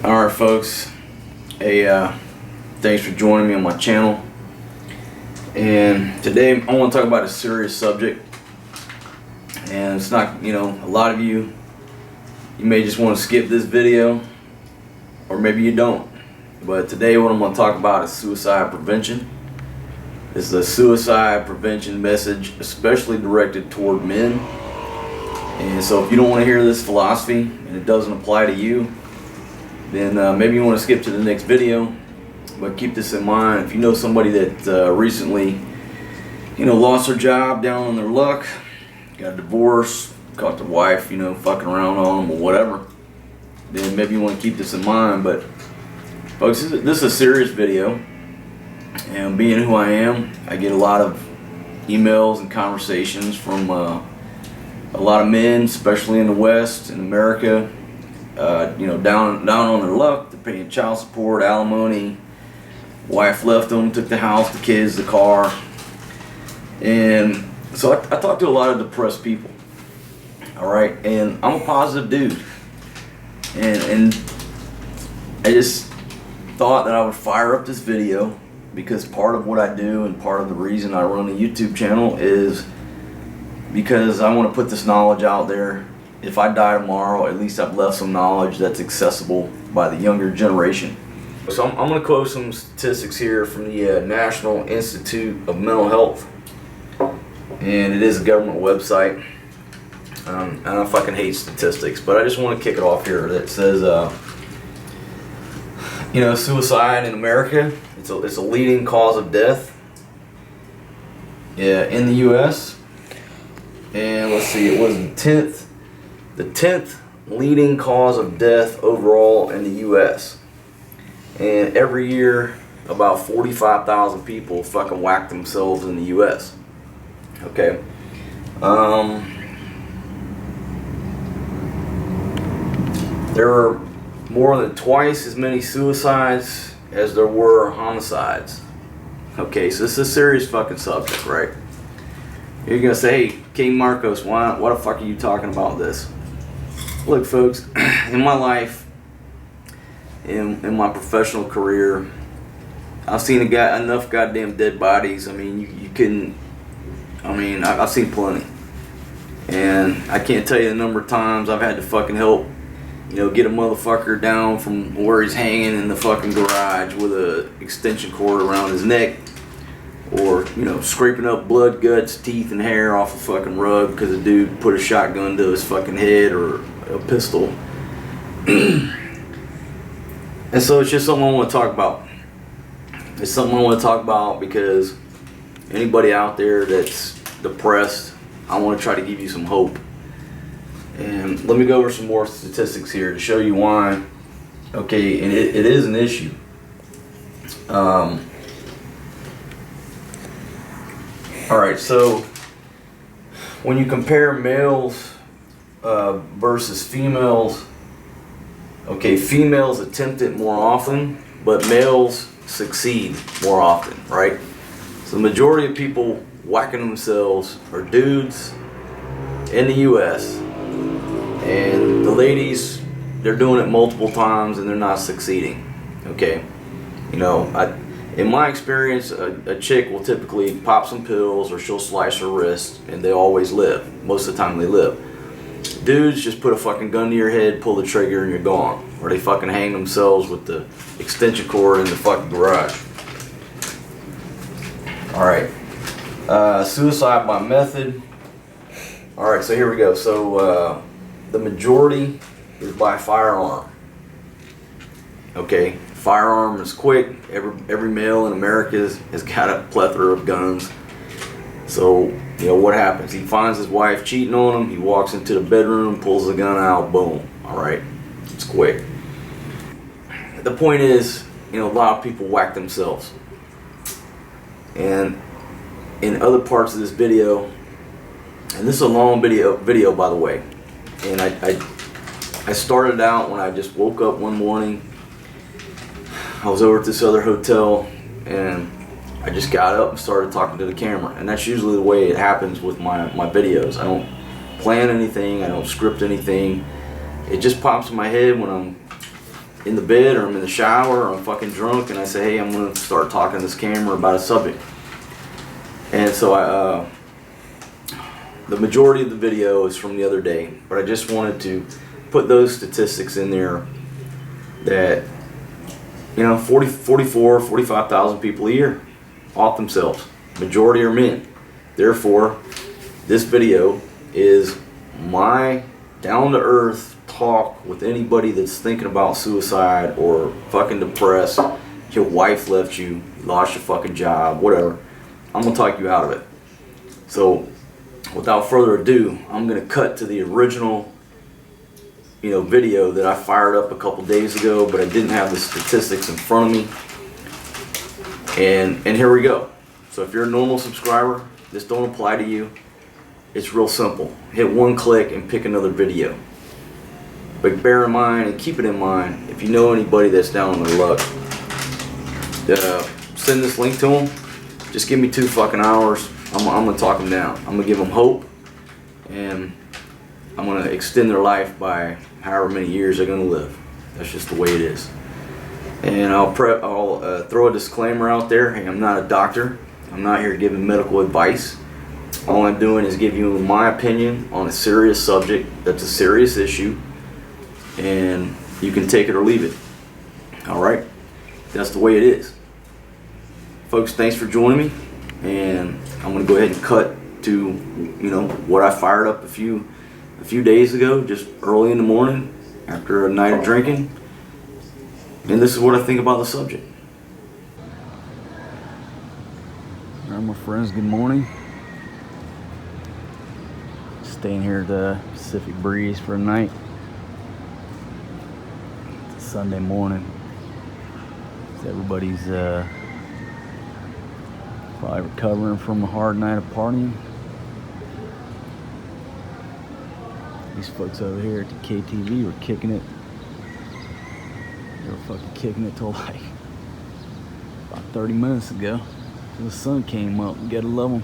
Alright folks, hey, thanks for joining me on my channel. And today I want to talk about a serious subject. And it's not, a lot of you may just want to skip this video, or maybe you don't. But today what I'm going to talk about is suicide prevention. This is a suicide prevention message especially directed toward men. And so if you don't want to hear this philosophy and it doesn't apply to you, then maybe you want to skip to the next video. But keep this in mind: if you know somebody that recently lost their job, down on their luck, got a divorce, caught their wife fucking around on them or whatever, then maybe you want to keep this in mind. But folks, this is a serious video, and being who I am, I get a lot of emails and conversations from a lot of men, especially in the West, in America, down on their luck. They're paying child support, alimony. Wife left them, took the house, the kids, the car. And so I talk to a lot of depressed people. Alright, and I'm a positive dude. And I just thought that I would fire up this video, because part of what I do and part of the reason I run a YouTube channel is because I want to put this knowledge out there. If I die tomorrow, at least I've left some knowledge that's accessible by the younger generation. So I'm going to quote some statistics here from the National Institute of Mental Health, and it is a government website. And I fucking hate statistics, but I just want to kick it off here. That says, suicide in America, it's a leading cause of death in the U.S. And let's see, it was the 10th leading cause of death overall in the U.S. And every year, about 45,000 people fucking whack themselves in the U.S. Okay. There are more than twice as many suicides as there were homicides. Okay, so this is a serious fucking subject, right? You're gonna say, hey, King Marcos, why the fuck are you talking about this? Look, folks, in my life, in my professional career, I've seen enough goddamn dead bodies. I mean, you couldn't. I mean, I've seen plenty, and I can't tell you the number of times I've had to fucking help, get a motherfucker down from where he's hanging in the fucking garage with a extension cord around his neck, or scraping up blood, guts, teeth, and hair off a fucking rug because a dude put a shotgun to his fucking head, or a pistol. And so it's just something I want to talk about. It's something I want to talk about because anybody out there that's depressed, I want to try to give you some hope. And let me go over some more statistics here to show you why. Okay, and it is an issue. Alright, so when you compare males versus females, okay, females attempt it more often, but males succeed more often, right? So the majority of people whacking themselves are dudes in the US, and the ladies, they're doing it multiple times and they're not succeeding. Okay, in my experience, a chick will typically pop some pills or she'll slice her wrist, and they always live. Most of the time they live. Dudes just put a fucking gun to your head, pull the trigger, and you're gone. Or they fucking hang themselves with the extension cord in the fucking garage. Alright. Suicide by method. Alright, so here we go. So the majority is by firearm. Okay, firearm is quick. Every male in America has got a plethora of guns. So what happens? He finds his wife cheating on him. He walks into the bedroom, pulls the gun out, boom. Alright, it's quick. The point is, a lot of people whack themselves. And in other parts of this video, and this is a long video by the way, and I started out when I just woke up one morning. I was over at this other hotel, and I just got up and started talking to the camera. And that's usually the way it happens with my videos. I don't plan anything, I don't script anything. It just pops in my head when I'm in the bed or I'm in the shower or I'm fucking drunk and I say, hey, I'm gonna start talking to this camera about a subject. And so the majority of the video is from the other day, but I just wanted to put those statistics in there that, 45,000 people a year off themselves. Majority are men. Therefore, this video is my down-to-earth talk with anybody that's thinking about suicide or fucking depressed, your wife left you, you lost your fucking job, whatever. I'm gonna talk you out of it. So, without further ado, I'm gonna cut to the original video that I fired up a couple days ago, but I didn't have the statistics in front of me. And here we go. So if you're a normal subscriber, this don't apply to you. It's real simple. Hit one click and pick another video. But bear in mind and keep it in mind, if you know anybody that's down on their luck, send this link to them. Just give me 2 fucking hours. I'm gonna talk them down. I'm gonna give them hope, and I'm gonna extend their life by however many years they're gonna live. That's just the way it is. And I'll throw a disclaimer out there. Hey, I'm not a doctor. I'm not here giving medical advice. All I'm doing is give you my opinion on a serious subject that's a serious issue, and you can take it or leave it. All right, that's the way it is, folks. Thanks for joining me, and I'm gonna go ahead and cut to what I fired up a few days ago, just early in the morning after a night of drinking, and this is what I think about the subject. All right, my friends, good morning. Staying here at the Pacific Breeze for a night. It's a Sunday morning. So everybody's probably recovering from a hard night of partying. These folks over here at the KTV were kicking it. They were fucking kicking it till like about 30 minutes ago. Till the sun came up. You gotta love them.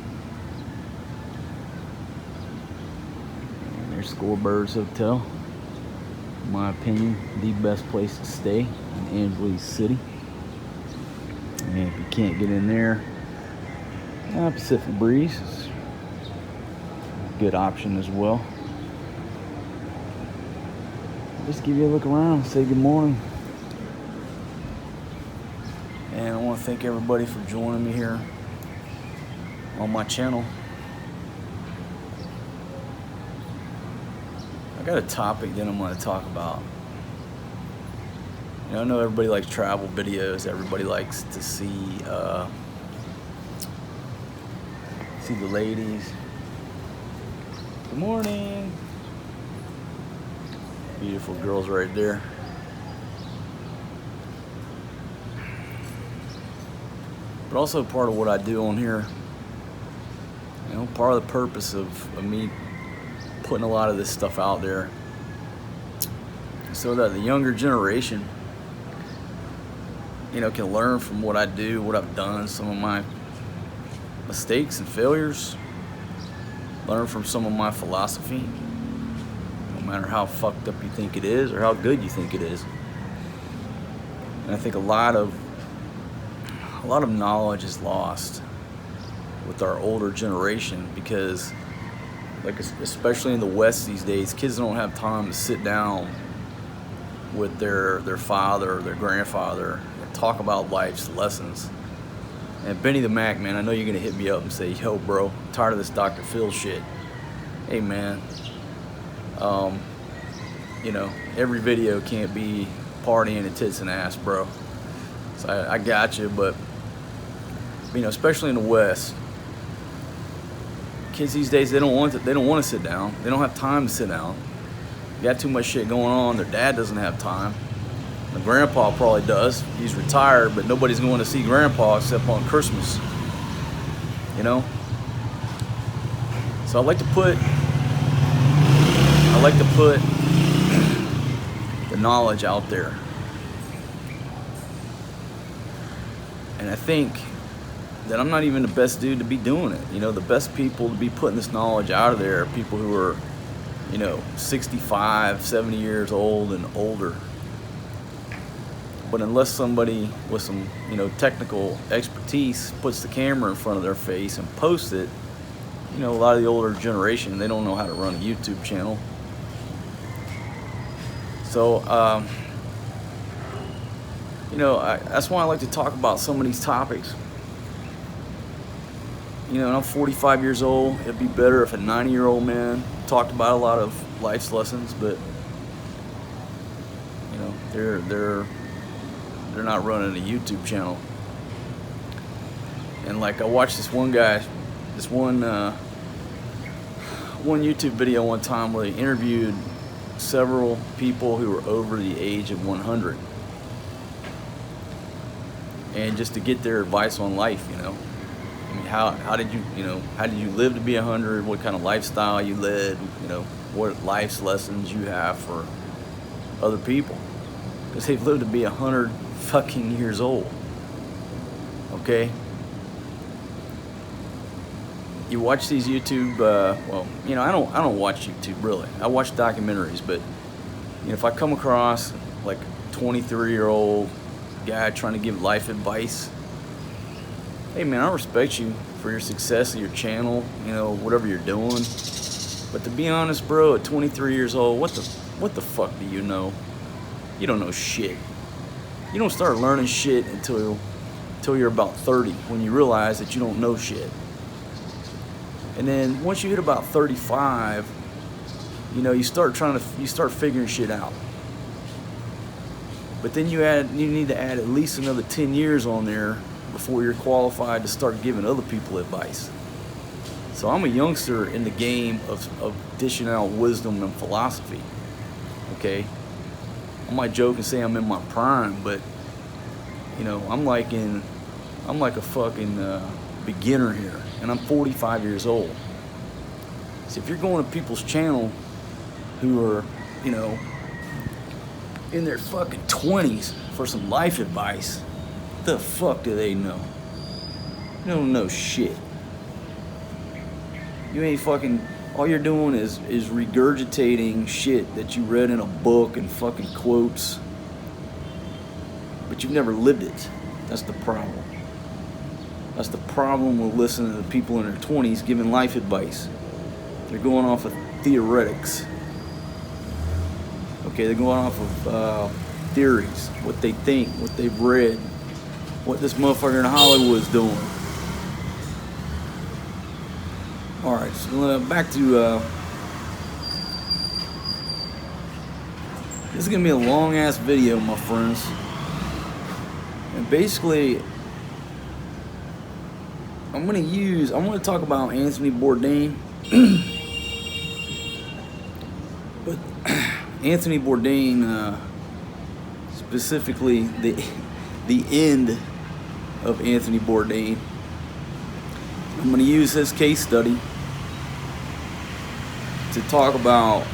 And there's Scorebirds Hotel. In my opinion, the best place to stay in Angeles City. And if you can't get in there, Pacific Breeze is a good option as well. Just give you a look around, say good morning. And I want to thank everybody for joining me here on my channel. I got a topic that I'm going to talk about. I know everybody likes travel videos. Everybody likes to see the ladies. Good morning. Beautiful girls right there. But also part of what I do on here, part of the purpose of me putting a lot of this stuff out there so that the younger generation, can learn from what I do, what I've done, some of my mistakes and failures, learn from some of my philosophy. No matter how fucked up you think it is or how good you think it is. And I think a lot of knowledge is lost with our older generation because, especially in the West these days, kids don't have time to sit down with their father or their grandfather and talk about life's lessons. And Benny the Mac, man, I know you're gonna hit me up and say, yo bro, I'm tired of this Dr. Phil shit. Hey man, every video can't be partying and tits and ass, bro. So I got you, but especially in the West, kids these days they don't want to sit down. They don't have time to sit down. They got too much shit going on. Their dad doesn't have time. The grandpa probably does. He's retired, but nobody's going to see grandpa except on Christmas. So I like to put the knowledge out there. And I think that I'm not even the best dude to be doing it. The best people to be putting this knowledge out of there are people who are, 65, 70 years old and older. But unless somebody with some, technical expertise puts the camera in front of their face and posts it, a lot of the older generation, they don't know how to run a YouTube channel. So, that's why I like to talk about some of these topics. And I'm 45 years old. It'd be better if a 90-year-old man talked about a lot of life's lessons, but they're not running a YouTube channel. And like I watched this one YouTube video one time where they interviewed several people who were over the age of 100, and just to get their advice on life. I mean, how did you live to be 100? What kind of lifestyle you led? What life's lessons you have for other people, because they've lived to be 100 fucking years old. Okay. You watch these YouTube. I don't watch YouTube really. I watch documentaries, but if I come across like a 23-year-old guy trying to give life advice, hey man, I respect you for your success of your channel, whatever you're doing. But to be honest, bro, at 23 years old, what the fuck do you know? You don't know shit. You don't start learning shit until you're about 30, when you realize that you don't know shit. And then once you hit about 35, you start figuring shit out. But then you need to add at least another 10 years on there before you're qualified to start giving other people advice. So I'm a youngster in the game of dishing out wisdom and philosophy. Okay? I might joke and say I'm in my prime, but I'm like a fucking beginner here, and I'm 45 years old. So if you're going to people's channel who are, in their fucking 20s for some life advice, what the fuck do they know? You don't know shit. You ain't fucking, all you're doing is regurgitating shit that you read in a book and fucking quotes, but you've never lived it. That's the problem. That's the problem with listening to people in their 20s giving life advice. They're going off of theoretics. Okay, they're going off of theories, what they think, what they've read, what this motherfucker in Hollywood's doing. Alright, so back to... this is going to be a long-ass video, my friends. And basically... I'm going to talk about Anthony Bourdain. But Anthony Bourdain, specifically the end of Anthony Bourdain. I'm going to use his case study to talk about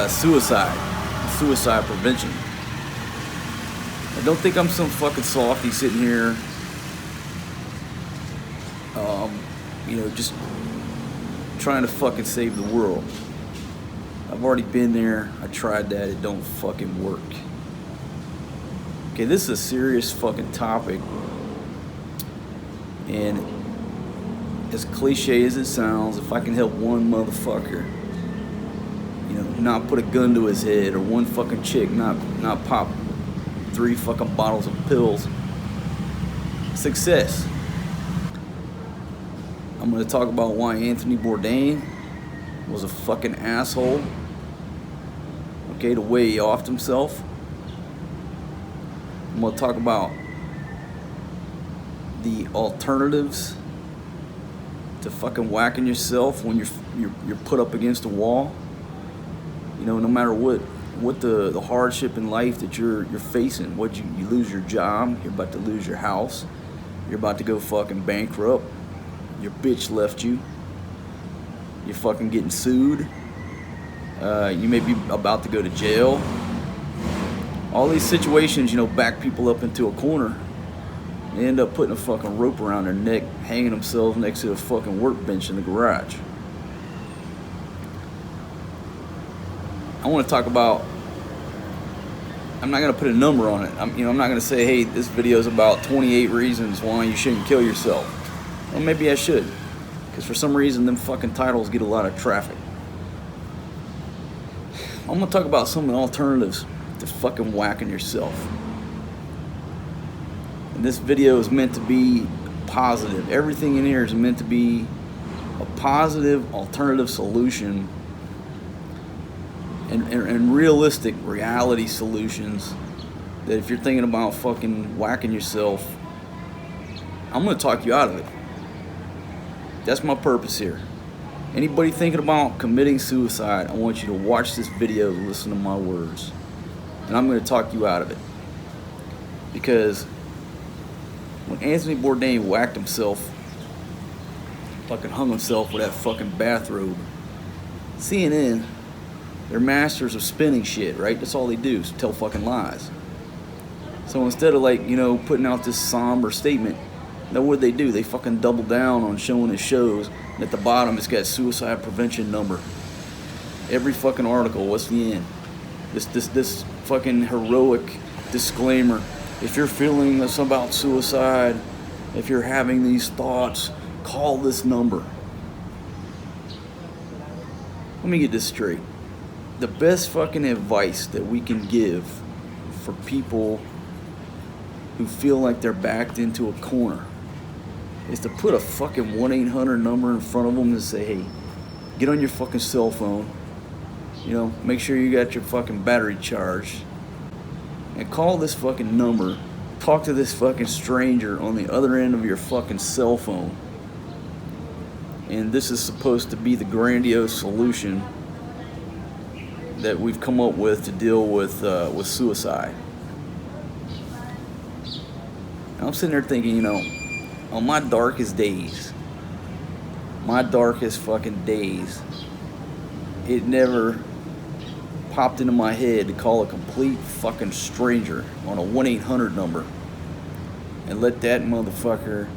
suicide prevention. I don't think I'm some fucking softy sitting here just trying to fucking save the world. I've already been there. I tried that. It don't fucking work. Okay, this is a serious fucking topic. And as cliche as it sounds, if I can help one motherfucker, not put a gun to his head, or one fucking chick not pop 3 fucking bottles of pills, success. I'm going to talk about why Anthony Bourdain was a fucking asshole. Okay, the way he offed himself. I'm going to talk about the alternatives to fucking whacking yourself when you're put up against a wall. No matter what the hardship in life that you're facing. You lose your job, you're about to lose your house, you're about to go fucking bankrupt. Your bitch left you. You're fucking getting sued. You may be about to go to jail. All these situations, back people up into a corner. They end up putting a fucking rope around their neck, hanging themselves next to a fucking workbench in the garage. I want to talk about I'm not gonna put a number on it. I'm not gonna say, hey, this video is about 28 reasons why you shouldn't kill yourself. Well, maybe I should, because for some reason them fucking titles get a lot of traffic. I'm gonna talk about some alternatives to fucking whacking yourself. And this video is meant to be positive. Everything in here is meant to be a positive alternative solution and realistic reality solutions that if you're thinking about fucking whacking yourself, I'm gonna talk you out of it. That's my purpose here. Anybody thinking about committing suicide, I want you to watch this video and listen to my words. And I'm gonna talk you out of it. Because when Anthony Bourdain whacked himself, fucking hung himself with that fucking bathrobe, CNN, they're masters of spinning shit, right? That's all they do is tell fucking lies. So instead of putting out this somber statement, know what they do? They fucking double down on showing his shows, and at the bottom it's got suicide prevention number. Every fucking article, what's the end? This fucking heroic disclaimer. If you're feeling this about suicide, if you're having these thoughts, call this number. Let me get this straight. The best fucking advice that we can give for people who feel like they're backed into a corner is to put a fucking 1-800 number in front of them and say, hey, get on your fucking cell phone, make sure you got your fucking battery charged, and call this fucking number, talk to this fucking stranger on the other end of your fucking cell phone. And this is supposed to be the grandiose solution that we've come up with to deal with suicide. I'm sitting there thinking, on my darkest days, my darkest fucking days, it never popped into my head to call a complete fucking stranger on a 1-800 number and let that motherfucker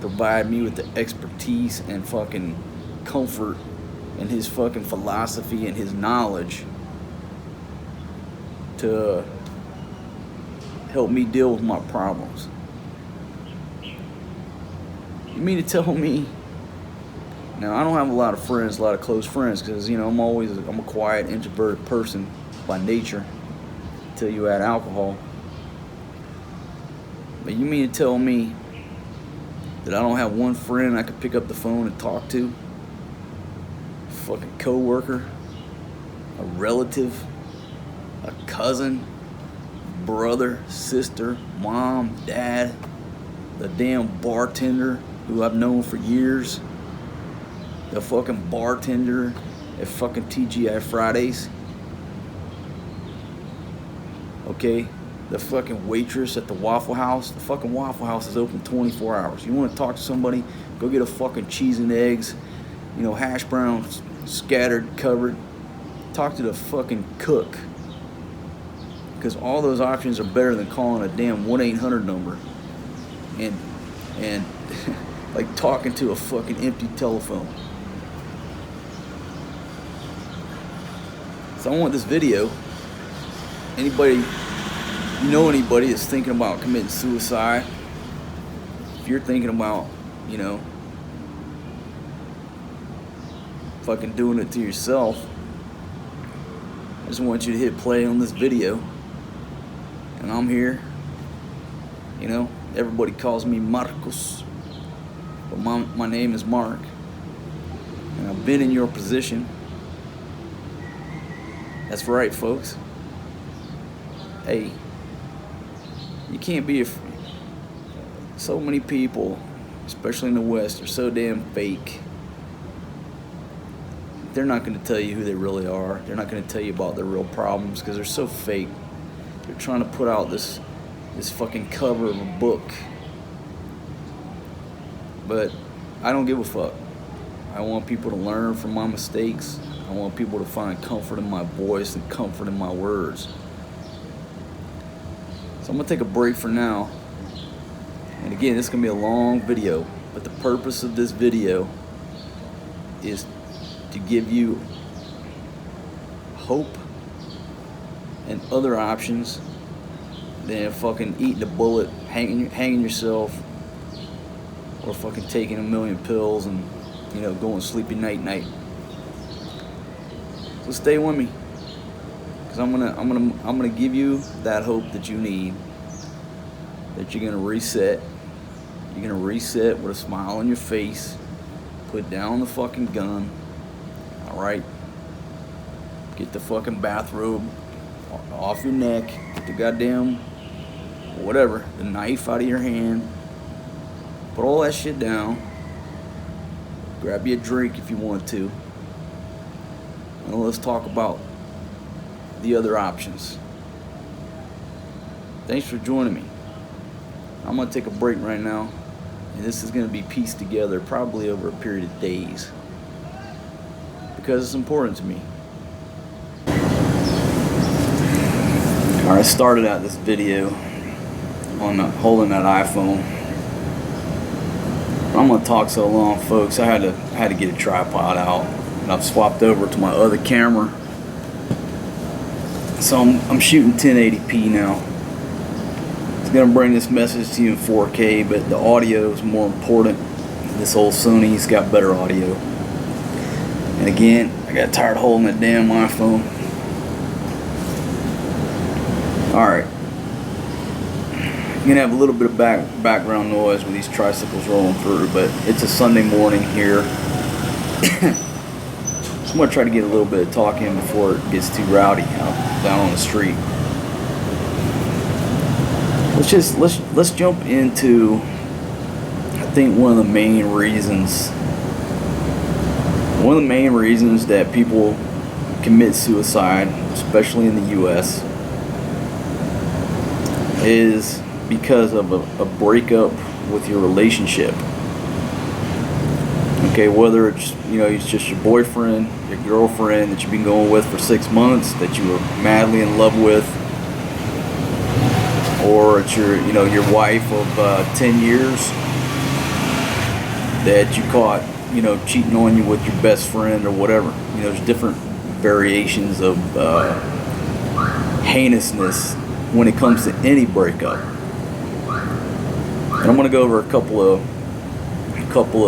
provide me with the expertise and fucking comfort and his fucking philosophy and his knowledge to help me deal with my problems. You mean to tell me? Now, I don't have a lot of friends, a lot of close friends, because I'm a quiet, introverted person by nature until you add alcohol. But you mean to tell me that I don't have one friend I could pick up the phone and talk to? A fucking coworker, a relative, a cousin, brother, sister, mom, dad, the damn bartender who I've known for years, the fucking bartender at fucking TGI Fridays, okay, the fucking waitress at the Waffle House. The fucking Waffle House is open 24 hours. You want to talk to somebody, go get a fucking cheese and eggs, hash browns scattered, covered. Talk to the fucking cook, because all those options are better than calling a damn 1-800 number and like talking to a fucking empty telephone. So I want this video, anybody that's thinking about committing suicide, if you're thinking about, fucking doing it to yourself, I just want you to hit play on this video. And I'm here. Everybody calls me Marcos, but my name is Mark. And I've been in your position. That's right, folks. Hey, you can't be so many people, especially in the West, are so damn fake. They're not going to tell you who they really are. They're not going to tell you about their real problems because they're so fake. They're trying to put out this fucking cover of a book. But I don't give a fuck. I want people to learn from my mistakes. I want people to find comfort in my voice and comfort in my words. So I'm going to take a break for now. And again, this is going to be a long video. But the purpose of this video is to give you hope and other options than fucking eating a bullet, hanging yourself, or fucking taking a million pills and, you know, going sleepy night. So stay with me, because I'm gonna give you that hope that you need, that you're gonna reset. You're gonna reset with a smile on your face. Put down the fucking gun. All right. Get the fucking bathrobe off your neck. Get the goddamn whatever, the knife out of your hand. Put all that shit down. Grab you a drink if you want to. And let's talk about the other options. Thanks for joining me. I'm gonna take a break right now, and this is gonna be pieced together probably over a period of days, because it's important to me. Alright, I started out this video on holding that iPhone. I'm gonna talk so long, folks. I had to get a tripod out, and I've swapped over to my other camera. So I'm shooting 1080p now. It's gonna bring this message to you in 4K, but the audio is more important. This old Sony's got better audio. And again, I got tired of holding that damn iPhone. Alright. You're gonna have a little bit of background noise with these tricycles rolling through, but it's a Sunday morning here. So I'm gonna try to get a little bit of talk in before it gets too rowdy out down on the street. Let's jump into, I think, one of the main reasons that people commit suicide, especially in the US, is because of a breakup with your relationship. Okay, whether it's just your boyfriend, your girlfriend that you've been going with for 6 months, that you were madly in love with, or it's your wife of 10 years that you caught, cheating on you with your best friend or whatever. There's different variations of heinousness when it comes to any breakup. And I'm going to go over a couple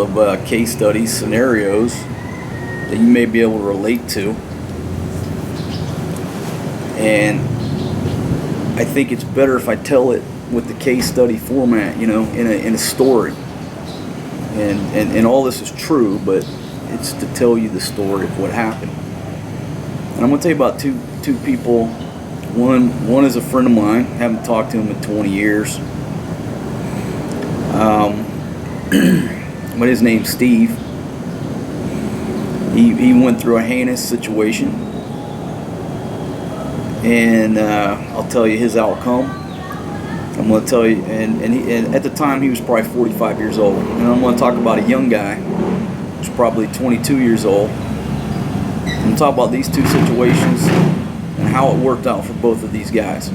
of case studies, scenarios that you may be able to relate to. And I think it's better if I tell it with the case study format, in a story. And all this is true, but it's to tell you the story of what happened. And I'm going to tell you about two people. One is a friend of mine. I haven't talked to him in 20 years. But his name's Steve. He went through a heinous situation, and I'll tell you his outcome. I'm going to tell you, and at the time he was probably 45 years old, and I'm going to talk about a young guy who's probably 22 years old. I'm going to talk about these two situations and how it worked out for both of these guys.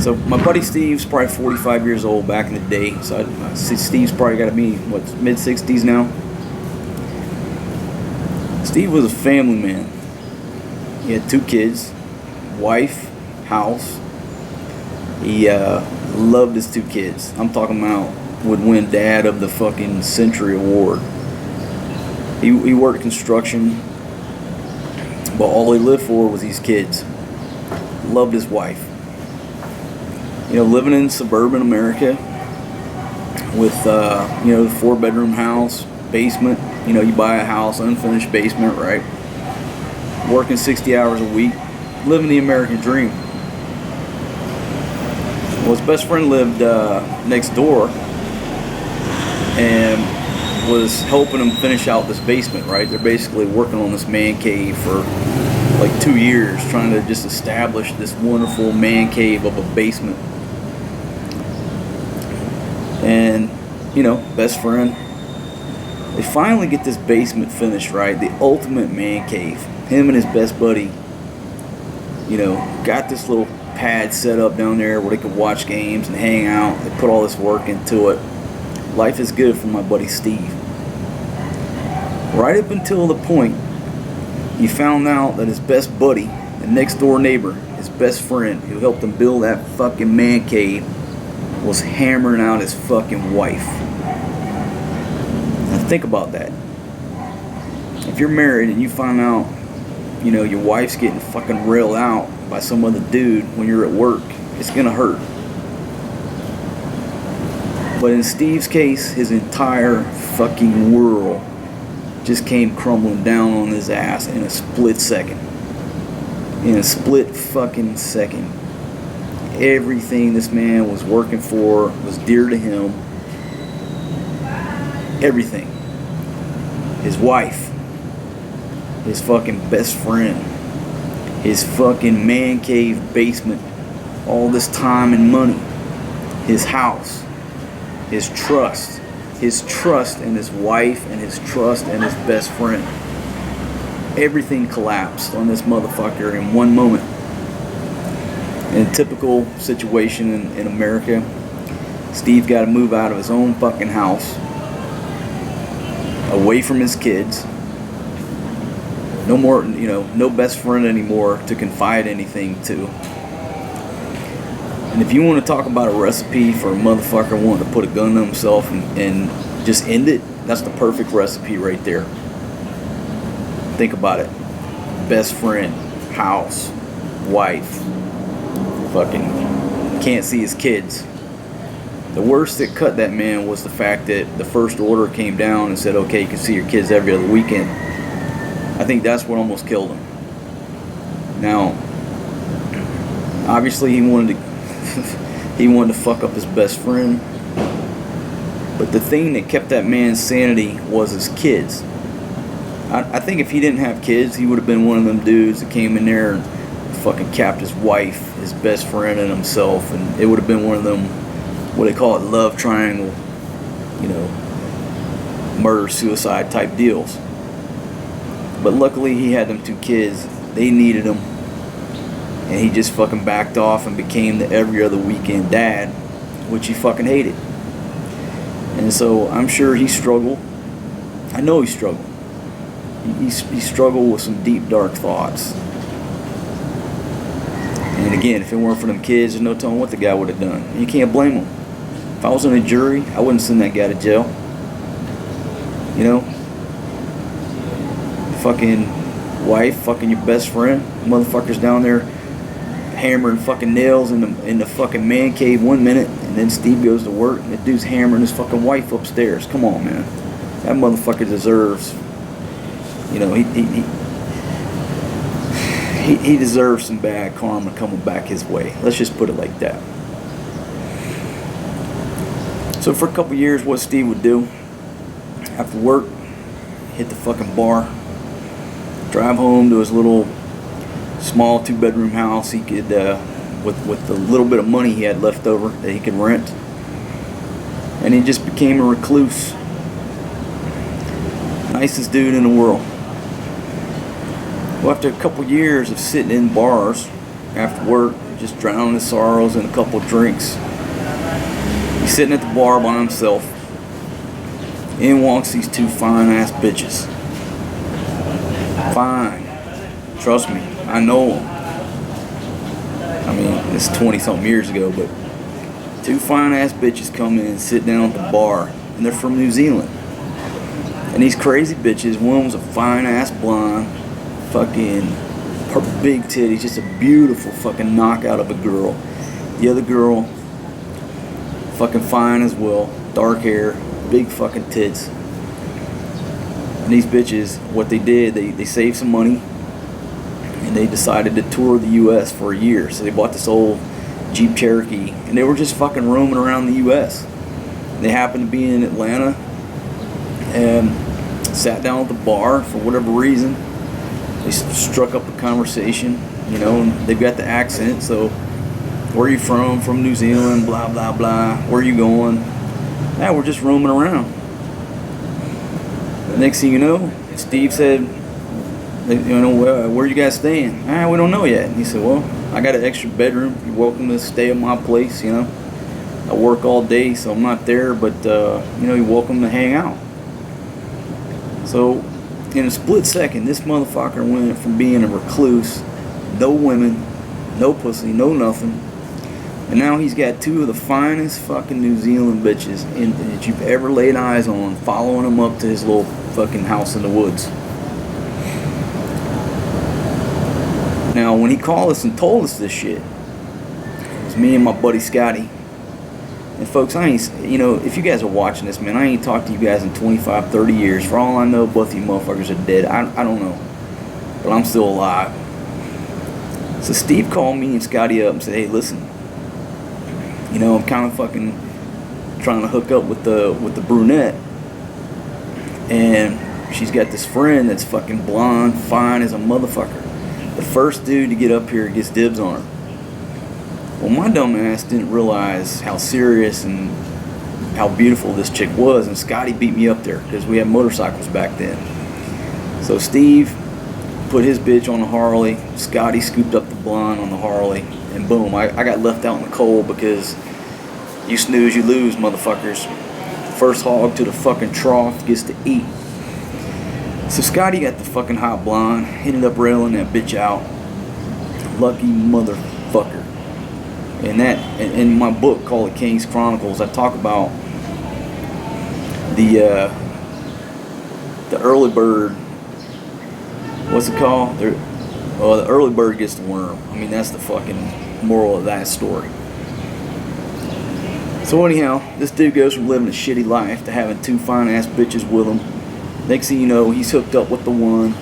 So my buddy Steve's probably 45 years old back in the day. So I see Steve's probably got to be, mid-60s now. Steve was a family man. He had 2 kids, wife, house. He loved his 2 kids. I'm talking about would win Dad of the fucking Century Award. He worked construction, but all he lived for was these kids. Loved his wife. Living in suburban America with, the 4-bedroom house, basement. You buy a house, unfinished basement, right? Working 60 hours a week, living the American dream. Well, his best friend lived next door and was helping him finish out this basement, right? They're basically working on this man cave for like 2 years, trying to just establish this wonderful man cave of a basement. And, best friend, they finally get this basement finished, right? The ultimate man cave. Him and his best buddy, got this little pad set up down there where they could watch games and hang out. They put all this work into it. Life is good for my buddy Steve. Right up until the point he found out that his best buddy, the next door neighbor, his best friend, who helped him build that fucking man cave, was hammering out his fucking wife. Now think about that. If you're married and you find out, you know, your wife's getting fucking railed out by some other dude when you're at work, it's gonna hurt. But in Steve's case, his entire fucking world just came crumbling down on his ass in a split second. In a split fucking second. Everything this man was working for was dear to him. Everything. His wife. His fucking best friend. His fucking man cave basement. All this time and money. His house. His trust. His trust in his wife and his trust in his best friend. Everything collapsed on this motherfucker in one moment. In a typical situation in America, Steve got to move out of his own fucking house, away from his kids. No more, you know, no best friend anymore to confide anything to. And if you want to talk about a recipe for a motherfucker wanting to put a gun to himself and just end it, that's the perfect recipe right there. Think about it. Best friend, house, wife, fucking can't see his kids. The worst that cut that man was the fact that the first order came down and said, okay, you can see your kids every other weekend. I think that's what almost killed him. Now, obviously he wanted to fuck up his best friend. But the thing that kept that man's sanity was his kids. I think if he didn't have kids, he would have been one of them dudes that came in there and fucking capped his wife, his best friend, and himself, and it would have been one of them, what they call it, love triangle, you know, murder suicide type deals. But luckily he had them two kids. They needed him, and he just fucking backed off and became the every other weekend dad, which he fucking hated. And so I'm sure he struggled. I know he struggled. He struggled with some deep, dark thoughts. And again, if it weren't for them kids, there's no telling what the guy would have done. And you can't blame him. If I was in a jury, I wouldn't send that guy to jail. You know? Fucking wife, fucking your best friend. Motherfucker's down there hammering fucking nails in the fucking man cave one minute, and then Steve goes to work and the dude's hammering his fucking wife upstairs. Come on, man. That motherfucker deserves, you know, he deserves some bad karma coming back his way. Let's just put it like that. So for a couple years, what Steve would do after work, hit the fucking bar, drive home to his little small 2-bedroom house he could, with the little bit of money he had left over that he could rent, and he just became a recluse. Nicest dude in the world. Well, after a couple years of sitting in bars after work, just drowning his sorrows in a couple drinks, he's sitting at the bar by himself. In walks these two fine ass bitches. Fine. Trust me, I know them. I mean, it's 20-something years ago, but two fine ass bitches come in and sit down at the bar, and they're from New Zealand. And these crazy bitches, one was a fine ass blonde, fucking her big titties, just a beautiful fucking knockout of a girl. The other girl, fucking fine as well, dark hair, big fucking tits. And these bitches, what they did, they saved some money, and they decided to tour the U.S. for a year. So they bought this old Jeep Cherokee, and they were just fucking roaming around the U.S. They happened to be in Atlanta, and sat down at the bar for whatever reason. They struck up a conversation, you know, and they've got the accent, so where are you from? From New Zealand, blah, blah, blah. Where are you going? Yeah, we're just roaming around. The next thing you know, Steve said, you know, where are you guys staying? We don't know yet. And he said, well, I got an extra bedroom. You're welcome to stay at my place, you know. I work all day, so I'm not there, but, you know, you're welcome to hang out. So, in a split second, this motherfucker went from being a recluse, no women, no pussy, no nothing. And now he's got two of the finest fucking New Zealand bitches that you've ever laid eyes on following him up to his little fucking house in the woods. Now, when he called us and told us this shit, it was me and my buddy Scotty. And folks, I ain't, if you guys are watching this, man, I ain't talked to you guys in 25, 30 years. For all I know, both of you motherfuckers are dead. I don't know. But I'm still alive. So Steve called me and Scotty up and said, hey, listen, I'm kind of fucking trying to hook up with the brunette. And she's got this friend that's fucking blonde, fine as a motherfucker. The first dude to get up here gets dibs on her. Well, my dumb ass didn't realize how serious and how beautiful this chick was, and Scotty beat me up there because we had motorcycles back then. So Steve put his bitch on the Harley, Scotty scooped up the blonde on the Harley, and boom, I got left out in the cold because you snooze, you lose, motherfuckers. First hog to the fucking trough gets to eat. So Scotty got the fucking hot blonde, ended up railing that bitch out. Lucky motherfucker. And in my book called The King's Chronicles, I talk about the early bird. What's it called? The early bird gets the worm. I mean, that's the fucking moral of that story. So anyhow, this dude goes from living a shitty life to having two fine ass bitches with him. Next thing you know, he's hooked up with the one.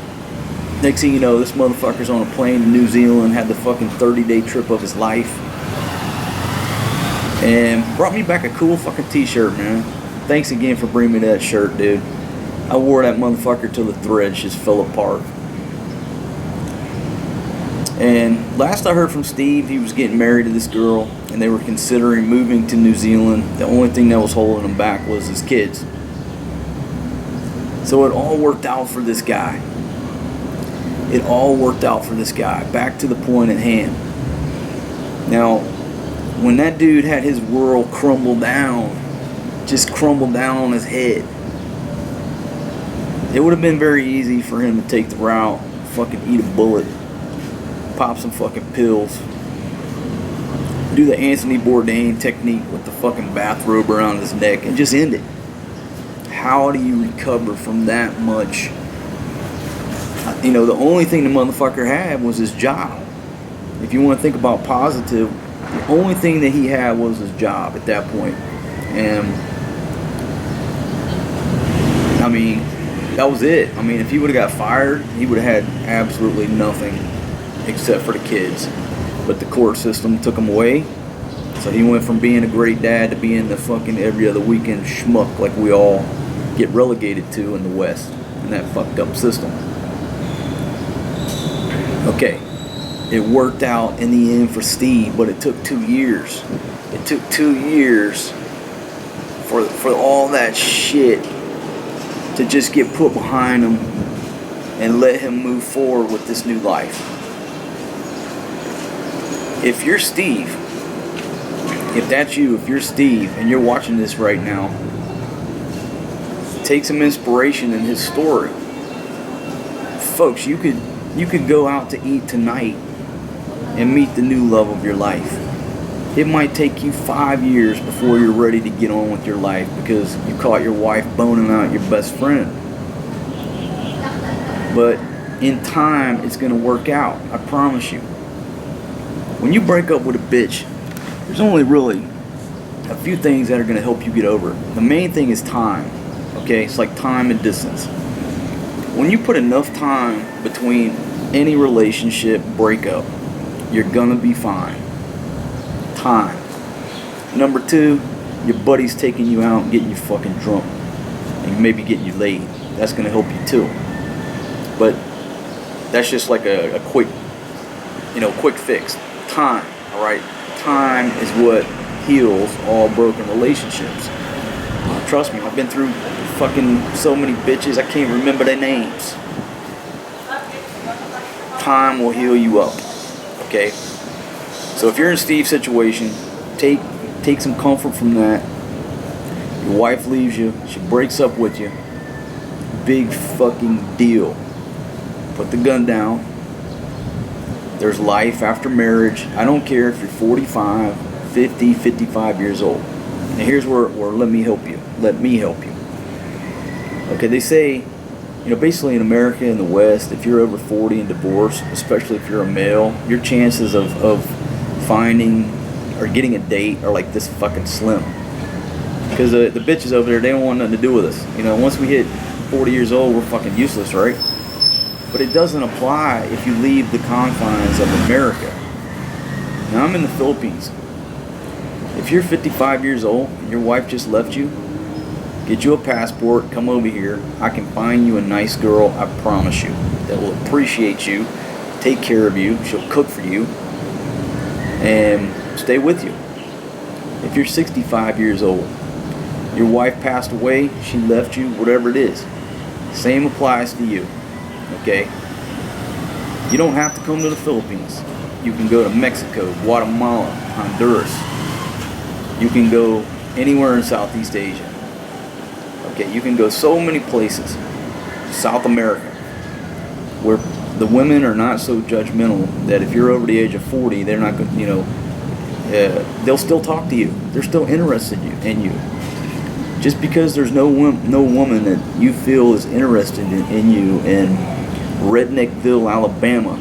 Next thing you know, this motherfucker's on a plane to New Zealand, had the fucking 30-day trip of his life. And brought me back a cool fucking t-shirt, man. Thanks again for bringing me that shirt, dude. I wore that motherfucker till the threads just fell apart. And last I heard from Steve, he was getting married to this girl, and they were considering moving to New Zealand. The only thing that was holding him back was his kids. So it all worked out for this guy. It all worked out for this guy. Back to the point at hand. Now, when that dude had his world crumble down, just crumble down on his head, it would have been very easy for him to take the route, fucking eat a bullet, pop some fucking pills, do the Anthony Bourdain technique with the fucking bathrobe around his neck, and just end it. How do you recover from that much? The only thing the motherfucker had was his job. If you want to think about positive, the only thing that he had was his job at that point. And I mean, that was it. I mean, if he would have got fired, he would have had absolutely nothing except for the kids. But the court system took him away. So he went from being a great dad to being the fucking every other weekend schmuck like we all get relegated to in the West in that fucked up system. Okay. It worked out in the end for Steve, but it took 2 years. It took 2 years for all that shit to just get put behind him and let him move forward with this new life. If you're Steve, if that's you, if you're Steve and you're watching this right now, take some inspiration in his story. Folks, you could go out to eat tonight and meet the new love of your life. It might take you 5 years before you're ready to get on with your life because you caught your wife boning out your best friend. But in time, it's going to work out. I promise you. When you break up with a bitch, there's only really a few things that are going to help you get over it. The main thing is time. Okay? It's like time and distance. When you put enough time between any relationship breakup, you're gonna be fine. Time. Number 2, your buddy's taking you out and getting you fucking drunk. And maybe getting you laid. That's gonna help you too. But that's just like a quick, quick fix. Time, alright? Time is what heals all broken relationships. Trust me, I've been through fucking so many bitches, I can't remember their names. Time will heal you up. Okay? So if you're in Steve's situation, take some comfort from that. Your wife leaves you, she breaks up with you. Big fucking deal. Put the gun down. There's life after marriage. I don't care if you're 45, 50, 55 years old. And here's where let me help you. Let me help you. Okay, they say, basically in America, in the West, if you're over 40 and divorced, especially if you're a male, your chances of finding or getting a date are like this fucking slim. Because the bitches over there, they don't want nothing to do with us. Once we hit 40 years old, we're fucking useless, right? But it doesn't apply if you leave the confines of America. Now, I'm in the Philippines. If you're 55 years old and your wife just left you, get you a passport, come over here. I can find you a nice girl, I promise you, that will appreciate you, take care of you, she'll cook for you, and stay with you. If you're 65 years old, your wife passed away, she left you, whatever it is, same applies to you. Okay? You don't have to come to the Philippines. You can go to Mexico, Guatemala, Honduras. You can go anywhere in Southeast Asia. Okay, you can go so many places. South America, where the women are not so judgmental that if you're over the age of 40, they're not going to, they'll still talk to you. They're still interested in you. Just because there's no woman that you feel is interested in you in Redneckville, Alabama,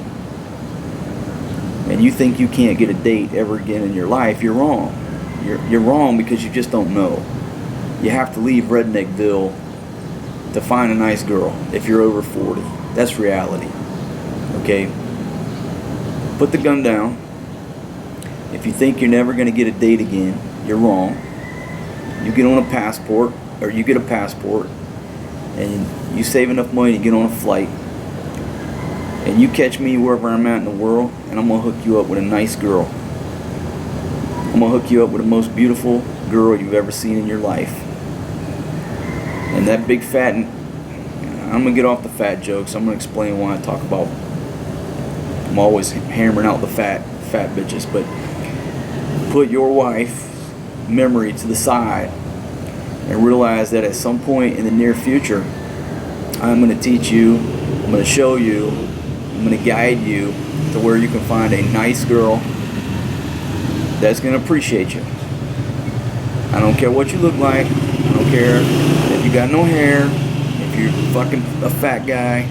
and you think you can't get a date ever again in your life, you're wrong. You're wrong because you just don't know. You have to leave Redneckville to find a nice girl if you're over 40. That's reality. Okay? Put the gun down. If you think you're never going to get a date again, you're wrong. You get on a passport, or you get a passport, and you save enough money to get on a flight, and you catch me wherever I'm at in the world, and I'm going to hook you up with a nice girl. I'm going to hook you up with the most beautiful girl you've ever seen in your life. And that big fat, I'm going to get off the fat jokes. I'm going to explain why I talk about, I'm always hammering out the fat bitches. But put your wife's memory to the side and realize that at some point in the near future, I'm going to teach you, I'm going to show you, I'm going to guide you to where you can find a nice girl that's going to appreciate you. I don't care what you look like. I don't care if you got no hair, if you're fucking a fat guy.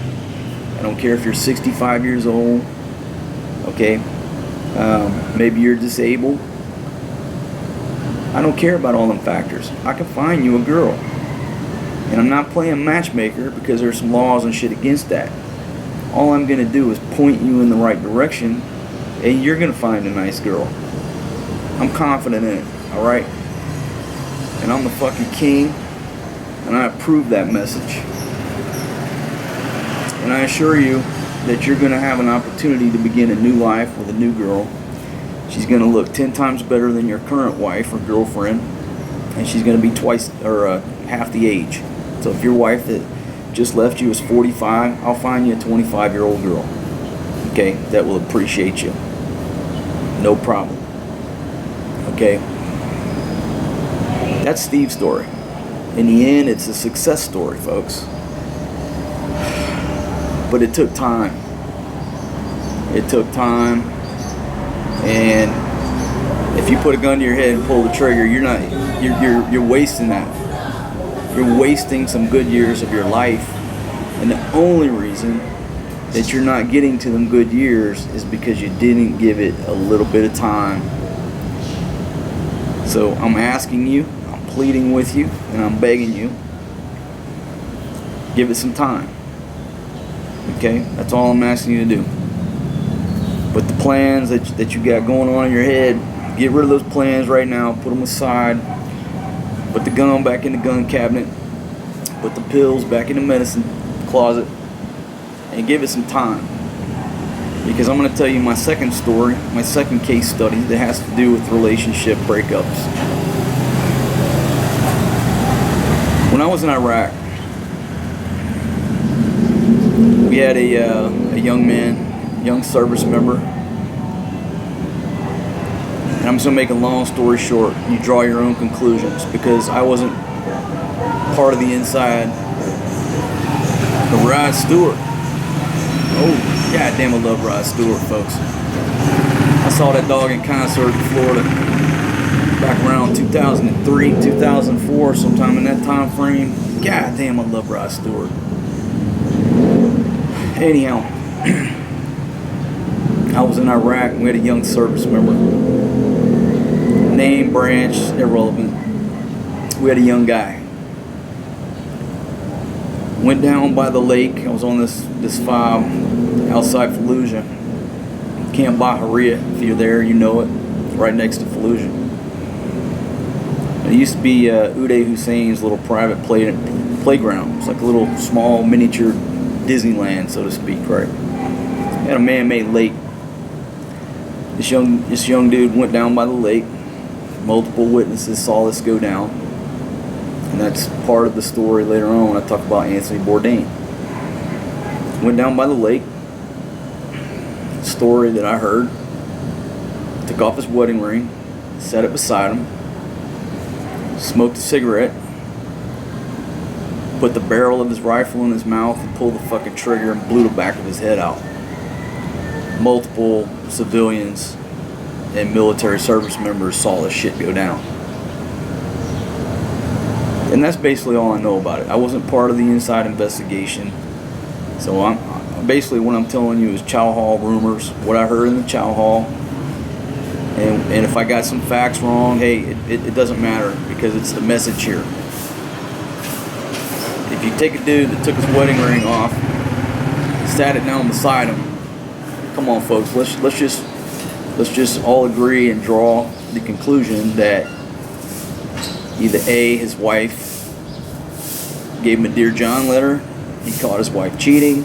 I don't care if you're 65 years old. Okay? Maybe you're disabled. I don't care about all them factors. I can find you a girl. And I'm not playing matchmaker because there's some laws and shit against that. All I'm going to do is point you in the right direction, and you're going to find a nice girl. I'm confident in it, alright? And I'm the fucking king, and I approve that message. And I assure you that you're going to have an opportunity to begin a new life with a new girl. She's going to look 10 times better than your current wife or girlfriend, and she's going to be twice or half the age. So if your wife that just left you is 45, I'll find you a 25-year-old girl, okay, that will appreciate you. No problem. Okay? That's Steve's story. In the end, it's a success story, folks. But it took time. It took time. And if you put a gun to your head and pull the trigger, you're wasting that. You're wasting some good years of your life. And the only reason that you're not getting to them good years is because you didn't give it a little bit of time. So I'm asking you, I'm pleading with you, and I'm begging you, give it some time. Okay? That's all I'm asking you to do. But the plans that you got going on in your head, get rid of those plans right now, put them aside, put the gun back in the gun cabinet, put the pills back in the medicine closet, and give it some time. Because I'm going to tell you my second story, my second case study that has to do with relationship breakups. When I was in Iraq, we had a young man, young service member. And I'm just going to make a long story short. You draw your own conclusions because I wasn't part of the inside of Rod Stewart. Oh, goddamn, I love Rod Stewart, folks. I saw that dog in concert in Florida back around 2003, 2004, sometime in that time frame. God damn, I love Rod Stewart. Anyhow, I was in Iraq and we had a young service member. Name, branch, irrelevant. We had a young guy. Went down by the lake. I was on this fob outside Fallujah. Camp Bahariya. If you're there, you know it. It's right next to Fallujah. It used to be Uday Hussein's little private playground. It's like a little small miniature Disneyland, so to speak, right? It had a man-made lake. This young dude went down by the lake. Multiple witnesses saw this go down. And that's part of the story later on when I talk about Anthony Bourdain. Went down by the lake. Story that I heard. Took off his wedding ring. Set it beside him. Smoked a cigarette. Put the barrel of his rifle in his mouth and pulled the fucking trigger and blew the back of his head out. Multiple civilians and military service members saw this shit go down. And that's basically all I know about it. I wasn't part of the inside investigation. So I'm basically what I'm telling you is chow hall rumors, what I heard in the chow hall. And if I got some facts wrong, hey, it doesn't matter because it's the message here. If you take a dude that took his wedding ring off, sat it down beside him, come on folks, let's just all agree and draw the conclusion that either A, his wife gave him a Dear John letter, he caught his wife cheating.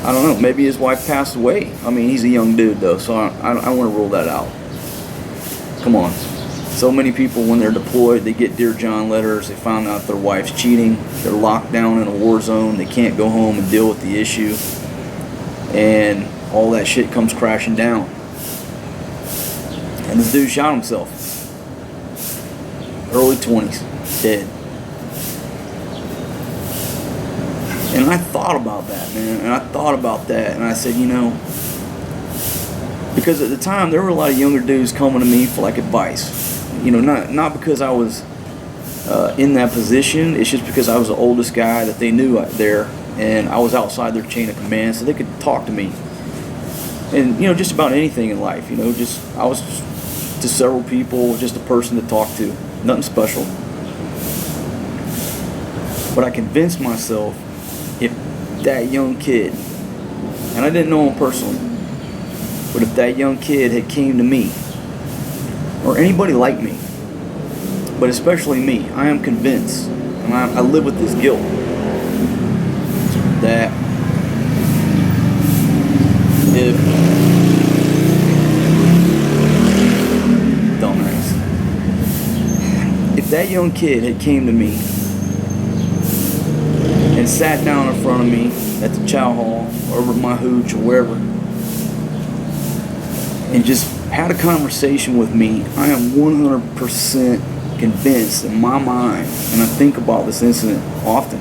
I don't know, maybe his wife passed away. I mean, he's a young dude though, so I want to rule that out. Come on. So many people when they're deployed, they get Dear John letters, they found out their wife's cheating, they're locked down in a war zone, they can't go home and deal with the issue, and all that shit comes crashing down. And this dude shot himself. Early 20s, dead. And I thought about that, man, and I said, you know, because at the time there were a lot of younger dudes coming to me for like advice. You know, not because I was in that position, it's just because I was the oldest guy that they knew out there, and I was outside their chain of command, so they could talk to me. And, you know, just about anything in life, you know, I was to several people, just a person to talk to, nothing special. But I convinced myself if that young kid, and I didn't know him personally, but if that young kid had came to me, or anybody like me, but especially me, I am convinced, and I live with this guilt, that if that young kid had came to me and sat down in front of me at the chow hall or over my hooch or wherever and just had a conversation with me, I am 100% convinced in my mind, and I think about this incident often,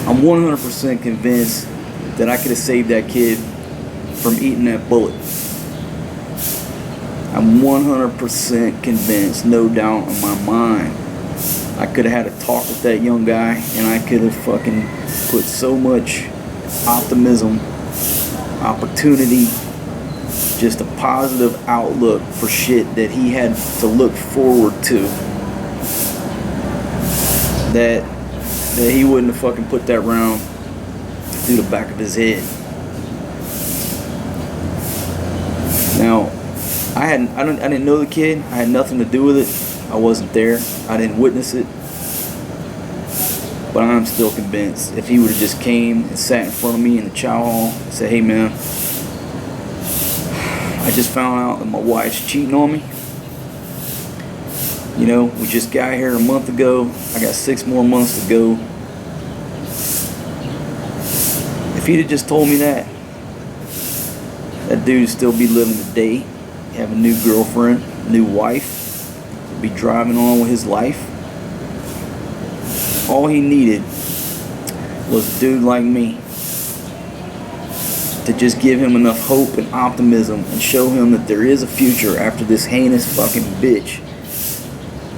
I'm 100% convinced that I could have saved that kid from eating that bullet. I'm 100% convinced, no doubt in my mind, I could have had a talk with that young guy, and I could have fucking put so much optimism, opportunity, just a positive outlook for shit that he had to look forward to, that he wouldn't have fucking put that round through the back of his head. Now, I didn't know the kid. I had nothing to do with it. I wasn't there. I didn't witness it. But I'm still convinced if he would have just came and sat in front of me in the chow hall and said, hey man, I just found out that my wife's cheating on me. You know, we just got here a month ago. I got 6 more months to go. If he'd have just told me that dude would still be living today, have a new girlfriend, new wife, be driving on with his life. All he needed was a dude like me to just give him enough hope and optimism and show him that there is a future after this heinous fucking bitch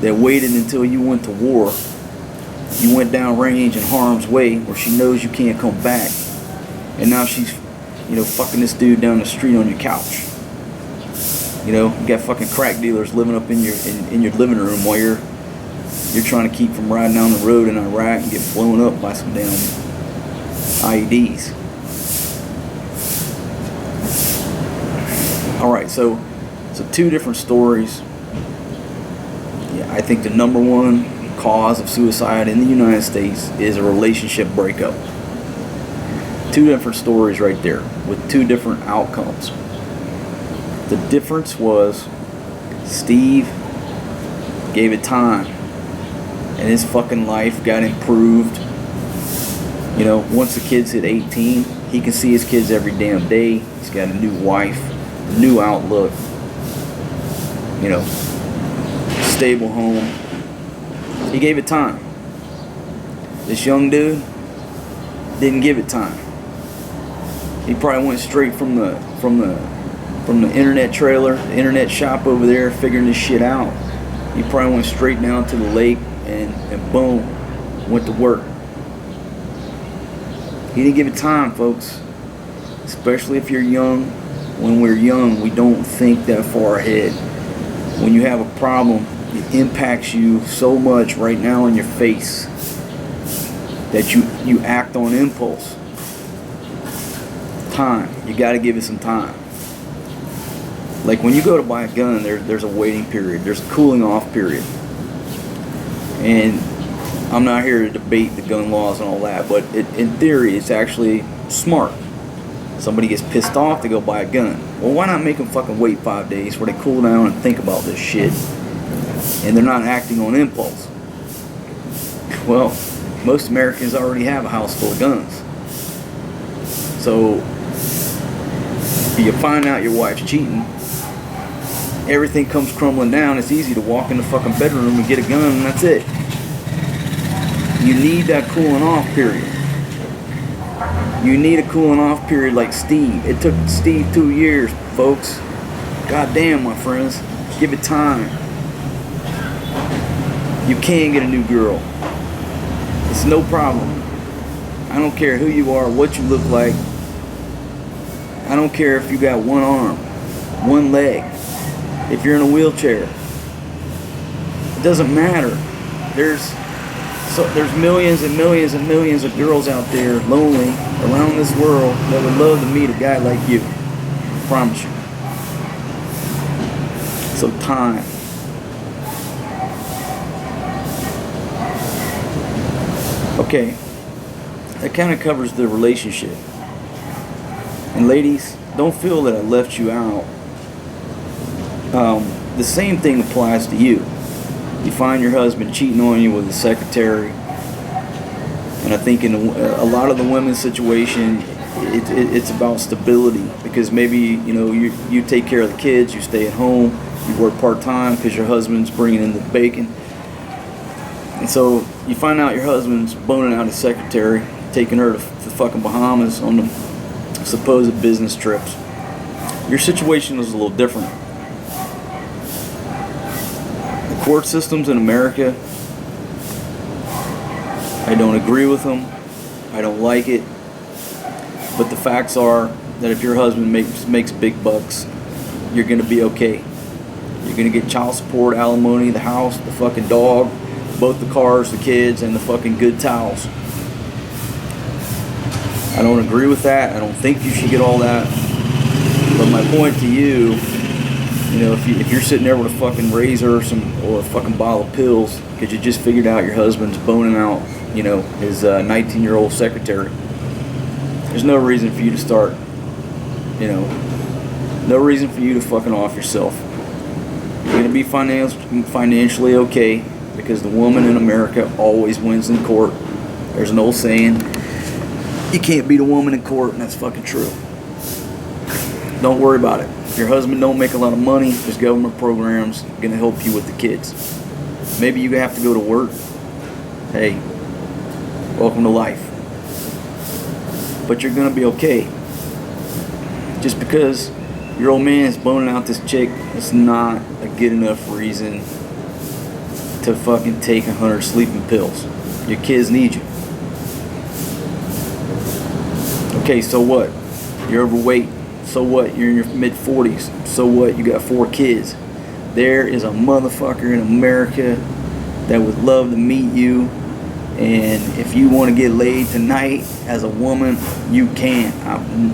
that waited until you went to war. You went down range in harm's way where she knows you can't come back. And now she's, fucking this dude down the street on your couch. You got fucking crack dealers living up in your living room while you're trying to keep from riding down the road in Iraq and get blown up by some damn IEDs. Alright, so two different stories. Yeah, I think the number one cause of suicide in the United States is a relationship breakup. Two different stories right there with two different outcomes. The difference was Steve gave it time and his fucking life got improved. Once the kids hit 18, he can see his kids every damn day. He's got a new wife, a new outlook, stable home. He gave it time. This young dude didn't give it time. He probably went straight from the internet trailer, the internet shop over there, figuring this shit out. He probably went straight down to the lake and boom, went to work. He didn't give it time, folks. Especially if you're young. When we're young, we don't think that far ahead. When you have a problem, it impacts you so much right now in your face that you act on impulse. Time. You got to give it some time. Like when you go to buy a gun, there's a waiting period. There's a cooling off period. And I'm not here to debate the gun laws and all that, but in theory, it's actually smart. Somebody gets pissed off to go buy a gun. Well, why not make them fucking wait 5 days where they cool down and think about this shit and they're not acting on impulse? Well, most Americans already have a house full of guns. So, if you find out your wife's cheating, everything comes crumbling down. It's easy to walk in the fucking bedroom and get a gun and that's it. You need that cooling off period. You need a cooling off period like Steve. It took Steve 2 years, folks. God damn, my friends. Give it time. You can get a new girl. It's no problem. I don't care who you are, what you look like. I don't care if you got one arm, one leg, if you're in a wheelchair. It doesn't matter. There's millions and millions and millions of girls out there lonely around this world that would love to meet a guy like you. I promise you. So time. Okay. That kind of covers the relationship. And ladies, don't feel that I left you out. The same thing applies to you. You find your husband cheating on you with a secretary, and I think in a lot of the women's situation, it's about stability, because maybe you take care of the kids, you stay at home, you work part-time because your husband's bringing in the bacon, and so you find out your husband's boning out his secretary, taking her to the fucking Bahamas on the supposed business trips. Your situation is a little different. Court systems in America, I don't agree with them. I don't like it. But the facts are that if your husband makes big bucks, you're going to be okay. You're going to get child support, alimony, the house, the fucking dog, both the cars, the kids, and the fucking good towels. I don't agree with that. I don't think you should get all that. But my point to you, if you're sitting there with a fucking razor or a fucking bottle of pills because you just figured out your husband's boning out, his 19-year-old secretary, there's no reason for you to start, no reason for you to fucking off yourself. You're going to be financially okay because the woman in America always wins in court. There's an old saying, you can't beat a woman in court, and that's fucking true. Don't worry about it. If your husband don't make a lot of money, there's government programs going to help you with the kids. Maybe you have to go to work. Hey, welcome to life. But you're going to be okay. Just because your old man is boning out this chick, it's not a good enough reason to fucking take 100 sleeping pills. Your kids need you. Okay, so what? You're overweight. So what? You're in your mid-40s. So what? You got 4 kids. There is a motherfucker in America that would love to meet you. And if you want to get laid tonight as a woman, you can.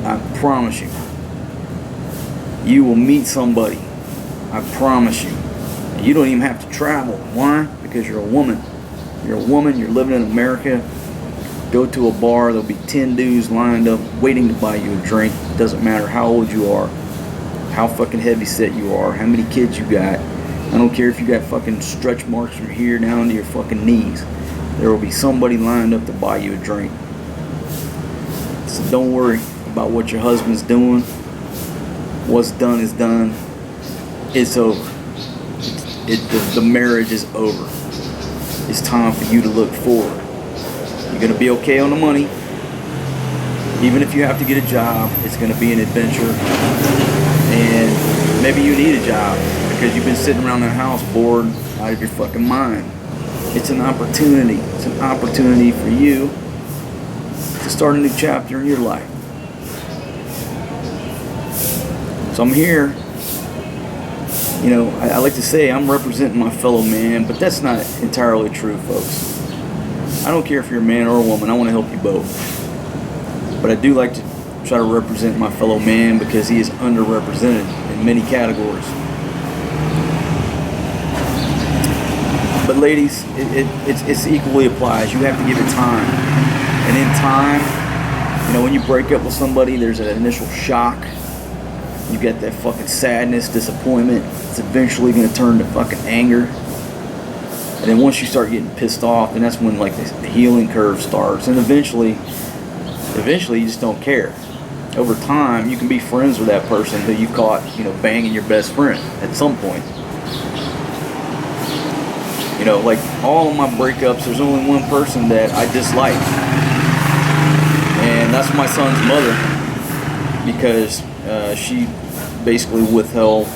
I promise you. You will meet somebody. I promise you. And you don't even have to travel. Why? Because you're a woman. You're a woman. You're living in America. Go to a bar. There'll be 10 dudes lined up waiting to buy you a drink. Doesn't matter how old you are, how fucking heavy set you are, how many kids you got. I don't care if you got fucking stretch marks from here down to your fucking knees. There will be somebody lined up to buy you a drink. So don't worry about what your husband's doing. What's done is done. It's over. The marriage is over. It's time for you to look forward. You're going to be okay on the money. Even if you have to get a job, it's going to be an adventure. And maybe you need a job because you've been sitting around that house bored out of your fucking mind. It's an opportunity. It's an opportunity for you to start a new chapter in your life. So I'm here. You know, I like to say I'm representing my fellow man, but that's not entirely true, folks. I don't care if you're a man or a woman. I want to help you both. But I do like to try to represent my fellow man because he is underrepresented in many categories. But ladies, it's equally applies. You have to give it time. And in time, you know, when you break up with somebody, there's an initial shock. You get that fucking sadness, disappointment. It's eventually going to turn to fucking anger. And then once you start getting pissed off, then that's when like the healing curve starts. And eventually you just don't care. Over time, you can be friends with that person who you caught, you know, banging your best friend at some point. You know, like all of my breakups, there's only one person that I dislike. And that's my son's mother. Because she basically withheld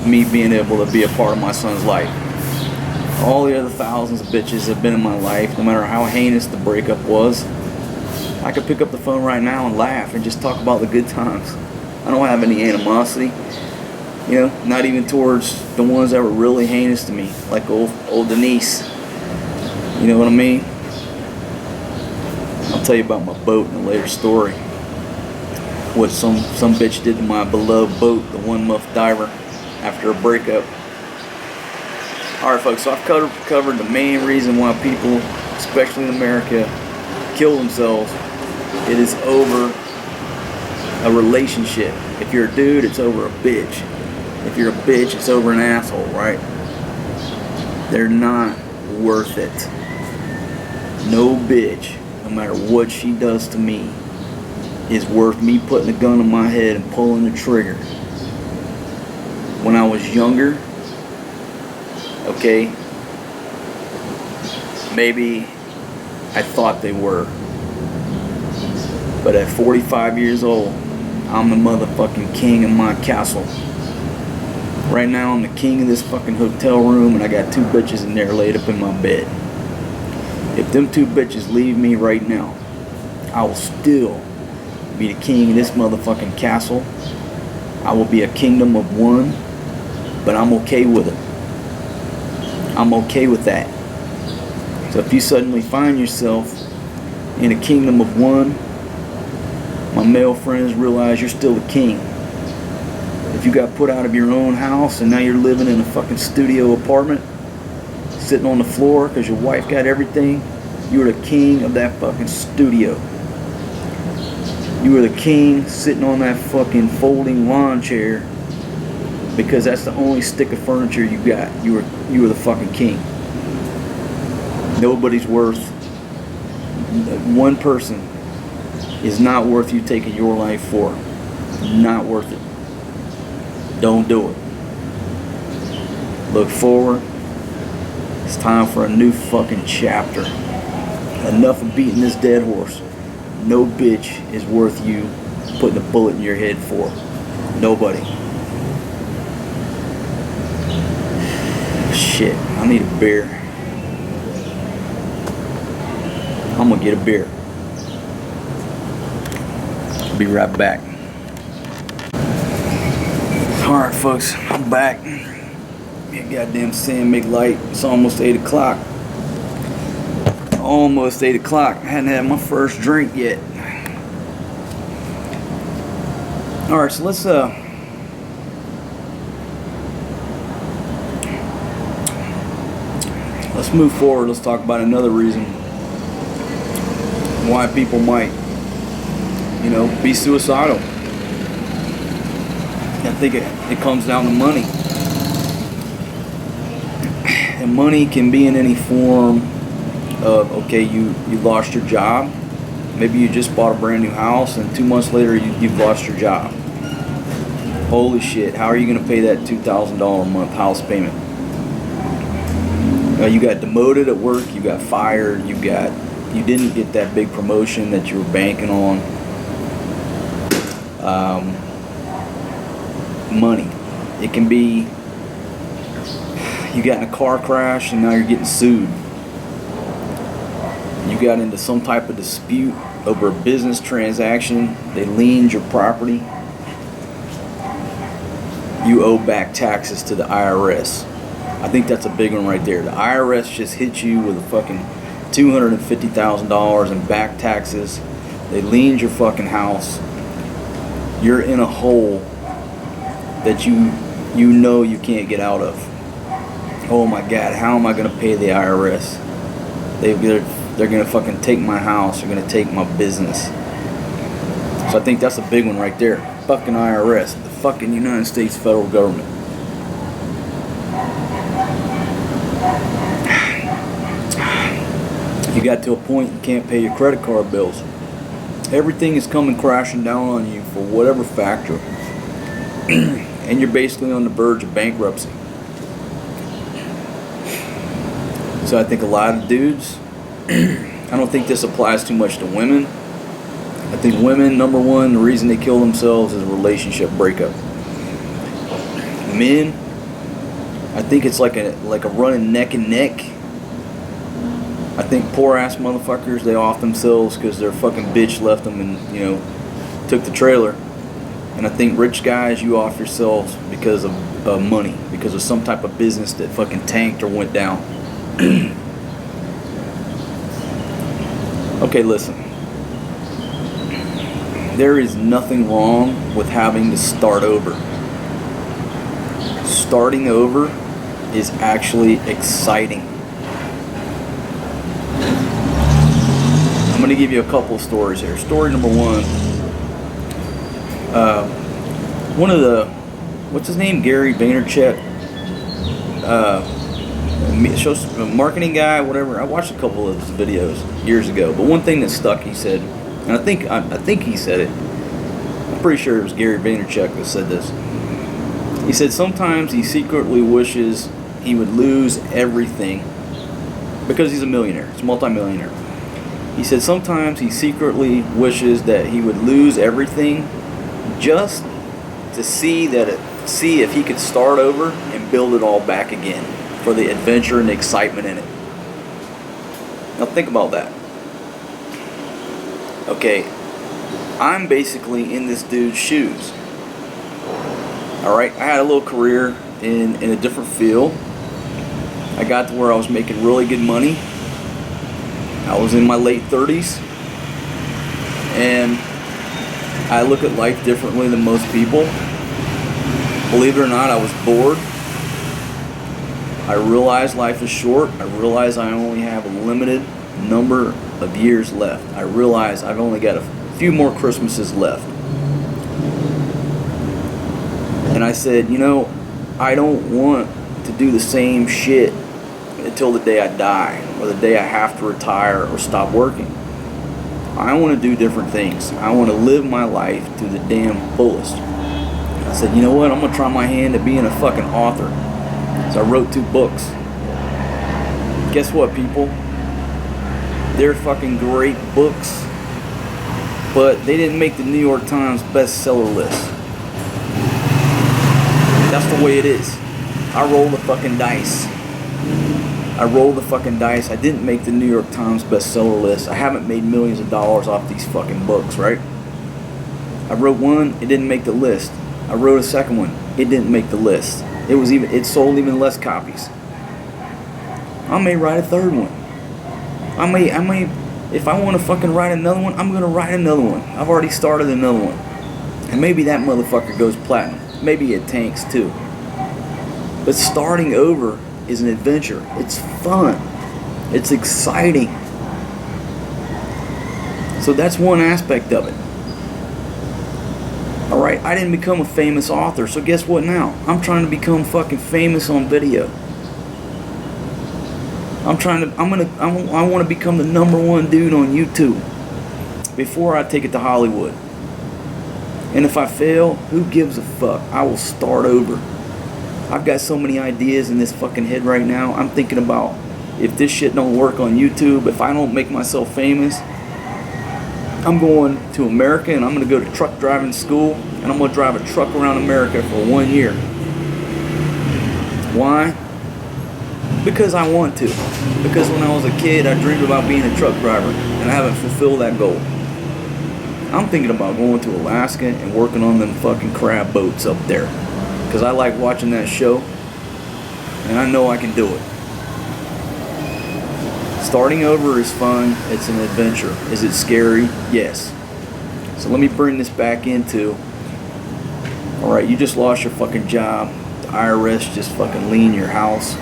me being able to be a part of my son's life. All the other thousands of bitches have been in my life, no matter how heinous the breakup was. I could pick up the phone right now and laugh and just talk about the good times. I don't have any animosity, you know, not even towards the ones that were really heinous to me, like old Denise. You know what I mean? I'll tell you about my boat in a later story. What some bitch did to my beloved boat, the One Muff Diver, after a breakup. Alright folks, so I've covered the main reason why people, especially in America, kill themselves. It is over a relationship. If you're a dude, it's over a bitch. If you're a bitch, it's over an asshole, right? They're not worth it. No bitch, no matter what she does to me, is worth me putting a gun on my head and pulling the trigger. When I was younger, okay, maybe I thought they were. But at 45 years old, I'm the motherfucking king of my castle. Right now, I'm the king of this fucking hotel room, and I got 2 bitches in there laid up in my bed. If them 2 bitches leave me right now, I will still be the king of this motherfucking castle. I will be a kingdom of one, but I'm okay with it. I'm okay with that. So if you suddenly find yourself in a kingdom of one, my male friends, realize you're still a king. If you got put out of your own house and now you're living in a fucking studio apartment, sitting on the floor because your wife got everything, you are the king of that fucking studio. You are the king sitting on that fucking folding lawn chair because that's the only stick of furniture you got. You are the fucking king. Nobody's worth. One person is not worth you taking your life for. Not worth it. Don't do it. Look forward. It's time for a new fucking chapter. Enough of beating this dead horse. No bitch is worth you putting a bullet in your head for. Nobody. Shit, I need a beer. I'm gonna get a beer. Be right back. Alright folks, I'm back. Goddamn Sam make light. It's almost 8 o'clock. Almost 8 o'clock. I hadn't had my first drink yet. Alright, so let's move forward. Let's talk about another reason why people might, be suicidal. I think it comes down to money. And money can be in any form of, okay, you lost your job. Maybe you just bought a brand new house and 2 months later you've lost your job. Holy shit, how are you going to pay that $2,000 a month house payment? You got demoted at work, you got fired, you didn't get that big promotion that you were banking on. Money. It can be you got in a car crash and now you're getting sued. You got into some type of dispute over a business transaction. They liened your property. You owe back taxes to the IRS. I think that's a big one right there. The IRS just hit you with a fucking $250,000 in back taxes. They liened your fucking house. You're in a hole that you can't get out of. Oh my God, how am I gonna pay the IRS? They're gonna fucking take my house. They're gonna take my business. So I think that's a big one right there. Fucking IRS, the fucking United States federal government. You got to a point you can't pay your credit card bills. Everything is coming crashing down on you for whatever factor. And you're basically on the verge of bankruptcy. So I think a lot of dudes, I don't think this applies too much to women. I think women, number one, the reason they kill themselves is a relationship breakup. Men, I think it's like a running neck and neck. I think poor ass motherfuckers, they off themselves because their fucking bitch left them and took the trailer. And I think rich guys, you off yourselves because of money, because of some type of business that fucking tanked or went down. Okay, listen. There is nothing wrong with having to start over. Starting over is actually exciting. I'm going to give you a couple of stories here. Story number one. One of the, what's his name? Gary Vaynerchuk. A marketing guy, whatever. I watched a couple of his videos years ago. But one thing that stuck, he said, and I think he said it. I'm pretty sure it was Gary Vaynerchuk that said this. He said sometimes he secretly wishes he would lose everything because he's a millionaire. He's a multimillionaire. He said sometimes he secretly wishes that he would lose everything just to see if he could start over and build it all back again for the adventure and the excitement in it. Now think about that. Okay, I'm basically in this dude's shoes. Alright, I had a little career in a different field. I got to where I was making really good money. I was in my late 30s. And I look at life differently than most people. Believe it or not, I was bored. I realize life is short. I realize I only have a limited number of years left. I realize I've only got a few more Christmases left. And I said, I don't want to do the same shit until the day I die or the day I have to retire or stop working. I want to do different things. I want to live my life to the damn fullest. I said, you know what? I'm going to try my hand at being a fucking author. So I wrote 2 books. Guess what, people? They're fucking great books, but they didn't make the New York Times bestseller list. That's the way it is. I roll the fucking dice. I roll the fucking dice. I didn't make the New York Times bestseller list. I haven't made millions of dollars off these fucking books, right? I wrote one, it didn't make the list. I wrote a second one, it didn't make the list. It sold even less copies. I may write a third one. I may, if I want to fucking write another one, I'm gonna write another one. I've already started another one. And maybe that motherfucker goes platinum. Maybe it tanks too. But starting over is an adventure. It's fun. It's exciting. So that's one aspect of it. Alright, I didn't become a famous author, so guess what now? I'm trying to become fucking famous on video. I want to become the #1 dude on YouTube before I take it to Hollywood. And if I fail, who gives a fuck? I will start over. I've got so many ideas in this fucking head right now. I'm thinking about, if this shit don't work on YouTube, if I don't make myself famous, I'm going to America and I'm going to go to truck driving school and I'm going to drive a truck around America for 1 year. Why? Because I want to. Because when I was a kid, I dreamed about being a truck driver and I haven't fulfilled that goal. I'm thinking about going to Alaska and working on them fucking crab boats up there. Because I like watching that show and I know I can do it. Starting over is fun. It's an adventure. Is it scary? Yes. So let me bring this back into, alright, you just lost your fucking job. The IRS just fucking leaned your house.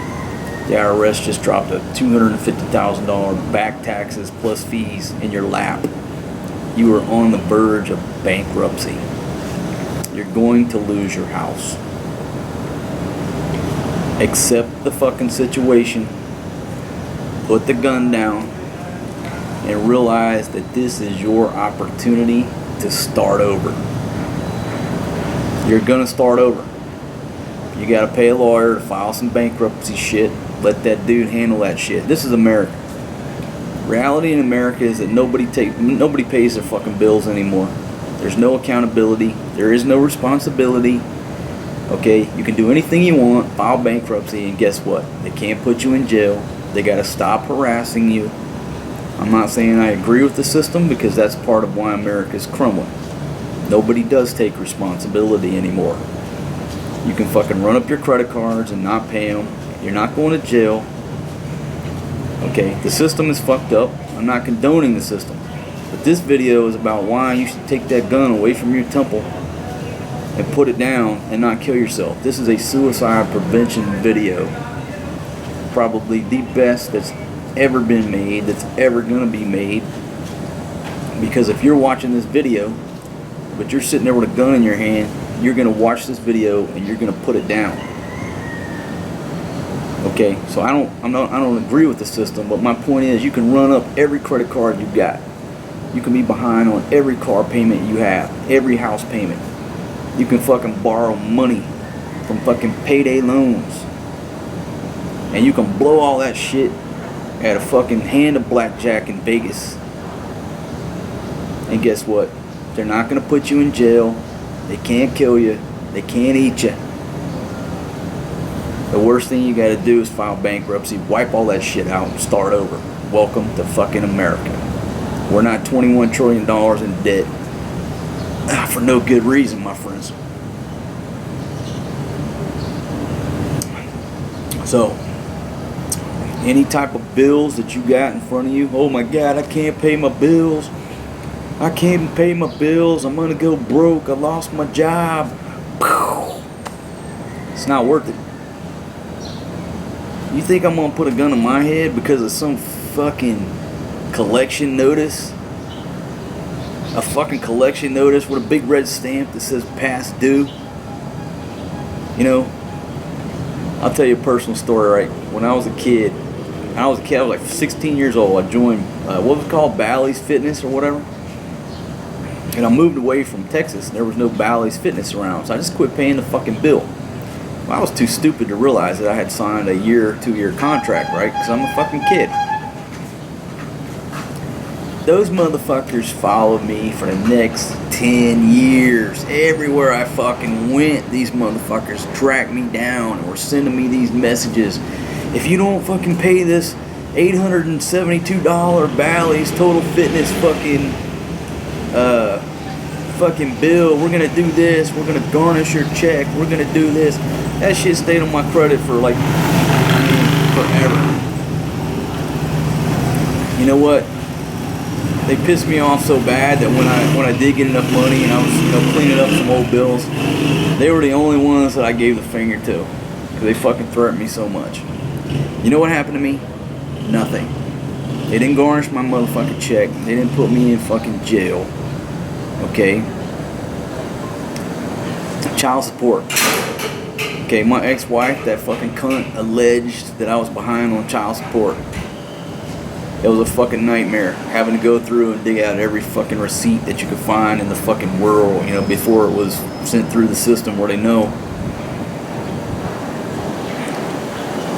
The IRS just dropped a $250,000 back taxes plus fees in your lap. You are on the verge of bankruptcy. You're going to lose your house. Accept the fucking situation. Put the gun down. And realize that this is your opportunity to start over. You're gonna start over. You gotta pay a lawyer to file some bankruptcy shit. Let that dude handle that shit. This is America. Reality in America is that nobody pays their fucking bills anymore. There's no accountability. There is no responsibility. Okay, you can do anything you want, file bankruptcy, and guess what? They can't put you in jail. They gotta stop harassing you. I'm not saying I agree with the system because that's part of why America's crumbling. Nobody does take responsibility anymore. You can fucking run up your credit cards and not pay them. You're not going to jail. Okay, the system is fucked up. I'm not condoning the system. But this video is about why you should take that gun away from your temple and put it down and not kill yourself. This is a suicide prevention video. Probably the best that's ever been made, that's ever gonna be made. Because if you're watching this video, but you're sitting there with a gun in your hand, you're gonna watch this video and you're gonna put it down. Okay, so I don't agree with the system, but my point is you can run up every credit card you got. You can be behind on every car payment you have, every house payment. You can fucking borrow money from fucking payday loans. And you can blow all that shit at a fucking hand of blackjack in Vegas. And guess what? They're not gonna put you in jail. They can't kill you. They can't eat you. The worst thing you gotta do is file bankruptcy, wipe all that shit out, and start over. Welcome to fucking America. We're not $21 trillion in debt. For no good reason, my friends. So, any type of bills that you got in front of you, oh my God, I can't pay my bills. I can't pay my bills. I'm gonna go broke. I lost my job. It's not worth it. You think I'm gonna put a gun in my head because of some fucking collection notice? A fucking collection notice with a big red stamp that says past due? You know, I'll tell you a personal story, right? When I was a kid, I was like 16 years old. I joined, what was it called? Bally's Fitness or whatever. And I moved away from Texas, and there was no Bally's Fitness around, so I just quit paying the fucking bill. Well, I was too stupid to realize that I had signed a 2-year contract, right? Because I'm a fucking kid. Those motherfuckers followed me for the next 10 years. Everywhere I fucking went, these motherfuckers tracked me down or sending me these messages. If you don't fucking pay this $872 Bally's Total Fitness fucking bill, we're gonna do this, we're gonna garnish your check, we're gonna do this. That shit stayed on my credit for like, forever. You know what? They pissed me off so bad that when I did get enough money and I was cleaning up some old bills, they were the only ones that I gave the finger to, because they fucking threatened me so much. You know what happened to me? Nothing. They didn't garnish my motherfucking check. They didn't put me in fucking jail. Okay? Child support. Okay, my ex-wife, that fucking cunt, alleged that I was behind on child support. It was a fucking nightmare having to go through and dig out every fucking receipt that you could find in the fucking world, before it was sent through the system where they know.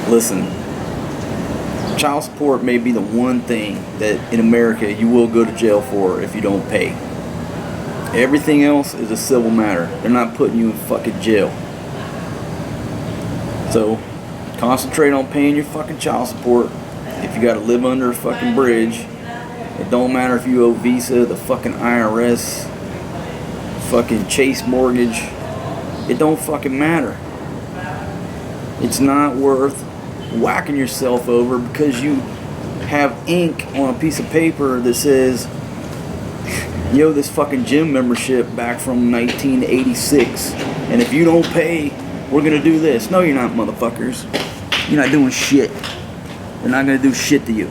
Listen, child support may be the one thing that in America you will go to jail for if you don't pay. Everything else is a civil matter. They're not putting you in fucking jail. So, concentrate on paying your fucking child support. If you gotta live under a fucking bridge, it don't matter if you owe Visa, the fucking IRS, fucking Chase Mortgage. It don't fucking matter. It's not worth whacking yourself over because you have ink on a piece of paper that says you owe this fucking gym membership back from 1986, and if you don't pay, we're gonna do this. No, you're not, motherfuckers. You're not doing shit. They're not gonna do shit to you.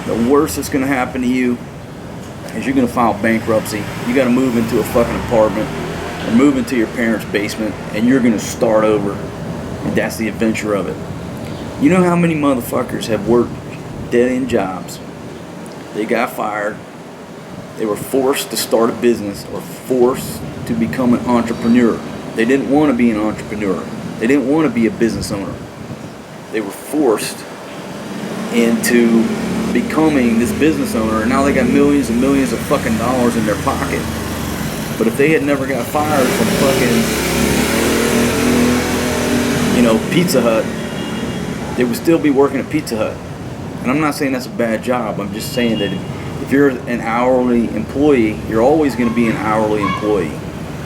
The worst that's gonna happen to you is you're gonna file bankruptcy. You gotta move into a fucking apartment or move into your parents' basement, and you're gonna start over. And that's the adventure of it. You know how many motherfuckers have worked dead-end jobs? They got fired. They were forced to start a business or forced to become an entrepreneur. They didn't want to be an entrepreneur. They didn't want to be a business owner. They were forced into becoming this business owner, and now they got millions and millions of fucking dollars in their pocket. But if they had never got fired from fucking, Pizza Hut, they would still be working at Pizza Hut. And I'm not saying that's a bad job. I'm just saying that if you're an hourly employee, you're always going to be an hourly employee,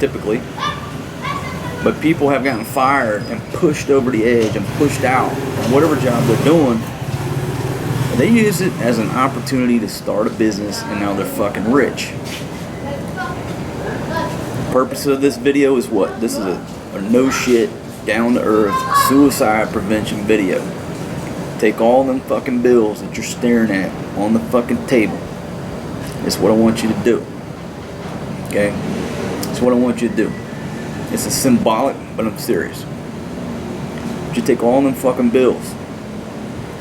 typically. But people have gotten fired and pushed over the edge and pushed out on whatever job they're doing. And they use it as an opportunity to start a business, and now they're fucking rich. The purpose of this video is what? This is a no shit, down to earth suicide prevention video. Take all them fucking bills that you're staring at on the fucking table. It's what I want you to do. Okay? It's what I want you to do. It's a symbolic, but I'm serious. You take all them fucking bills.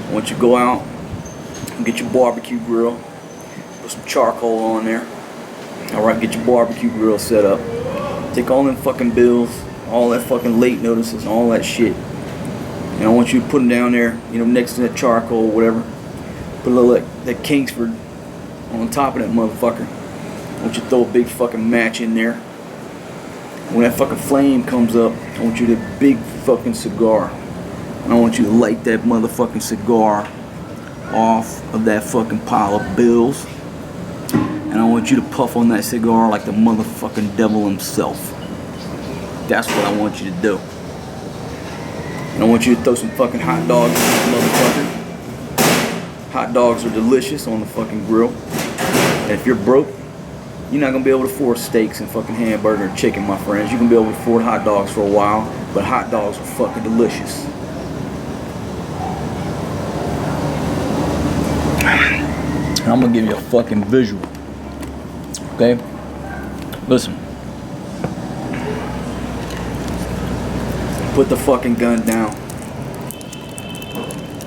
I want you to go out and get your barbecue grill. Put some charcoal on there. Alright, get your barbecue grill set up. Take all them fucking bills, all that fucking late notices, all that shit. And I want you to put them down there, next to that charcoal or whatever. Put a little that Kingsford on top of that motherfucker. I want you to throw a big fucking match in there. When that fucking flame comes up, I want you to big fucking cigar. And I want you to light that motherfucking cigar off of that fucking pile of bills. And I want you to puff on that cigar like the motherfucking devil himself. That's what I want you to do. And I want you to throw some fucking hot dogs on that motherfucker. Hot dogs are delicious on the fucking grill. And if you're broke, you're not going to be able to afford steaks and fucking hamburger and chicken, my friends. You can be able to afford hot dogs for a while, but hot dogs are fucking delicious. And I'm going to give you a fucking visual. Okay? Listen. Put the fucking gun down.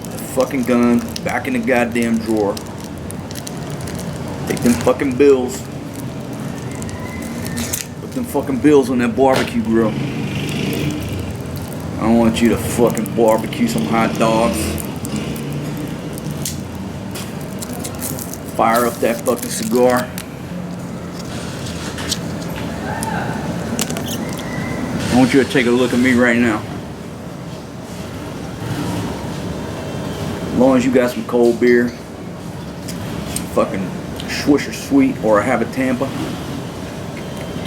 The fucking gun back in the goddamn drawer. Take them fucking bills. Them fucking bills on that barbecue grill. I want you to fucking barbecue some hot dogs. fire up that fucking cigar. I want you to take a look at me right now. As long as you got some cold beer, fucking Swisher Sweet or a Habitampa,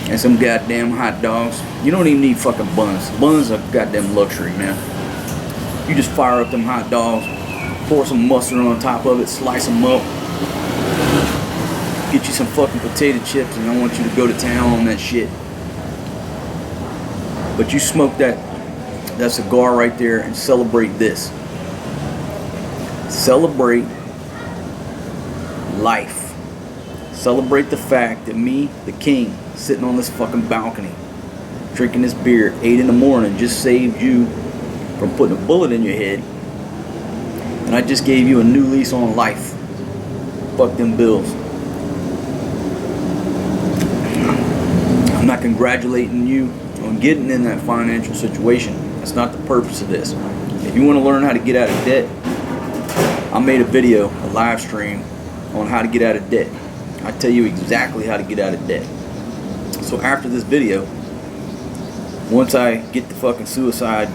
and some goddamn hot dogs. You don't even need fucking buns. Buns are goddamn luxury, man. You just fire up them hot dogs, pour some mustard on top of it, slice them up, get you some fucking potato chips, and I want you to go to town on that shit. But you smoke that cigar right there and celebrate this. Celebrate life. Celebrate the fact that me, the king, sitting on this fucking balcony, drinking this beer at 8 in the morning, just saved you from putting a bullet in your head. And I just gave you a new lease on life. Fuck them bills. I'm not congratulating you on getting in that financial situation. That's not the purpose of this. If you want to learn how to get out of debt, I made a video, a live stream on how to get out of debt. I tell you exactly how to get out of debt. So after this video, once I get the fucking suicide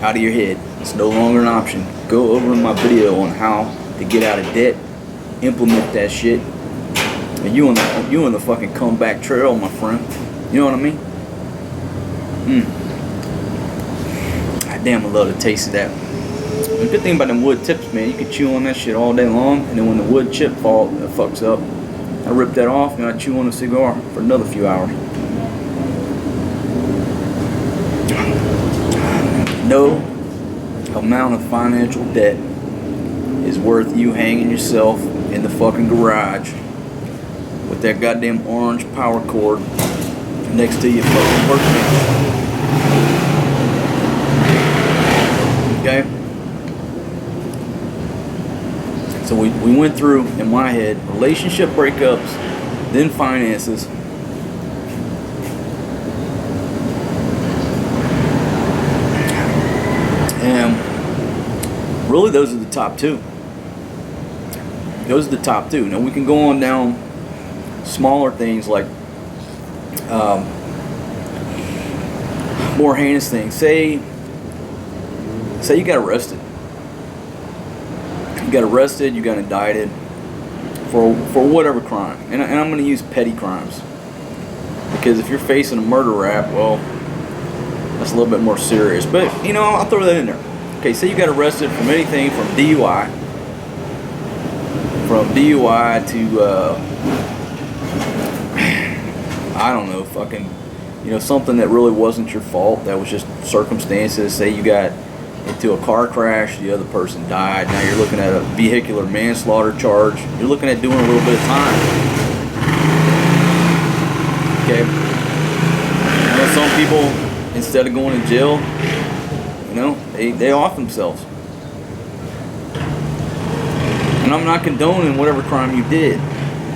out of your head, it's no longer an option. Go over in my video on how to get out of debt, implement that shit, and you on the fucking comeback trail, my friend. You know what I mean? God damn, I love the taste of that. The good thing about them wood tips, man, you can chew on that shit all day long, and then when the wood chip fucks up, I rip that off and I chew on a cigar for another few hours. No amount of financial debt is worth you hanging yourself in the fucking garage with that goddamn orange power cord next to your fucking workbench. Okay? So we went through, in my head, relationship breakups, then finances, and really those are the top two. Those are the top two. Now we can go on down smaller things like more heinous things. Say you got arrested. You got arrested, you got indicted for whatever crime. And I'm going to use petty crimes. Because if you're facing a murder rap, well, that's a little bit more serious. But, you know, I'll throw that in there. Okay, say you got arrested from anything from DUI. From DUI to, I don't know, fucking, you know, something that really wasn't your fault. That was just circumstances. Say you got into a car crash, the other person died. Now you're looking at a vehicular manslaughter charge. You're looking at doing a little bit of time. Okay? You know, some people, instead of going to jail, you know, they off themselves. And I'm not condoning whatever crime you did,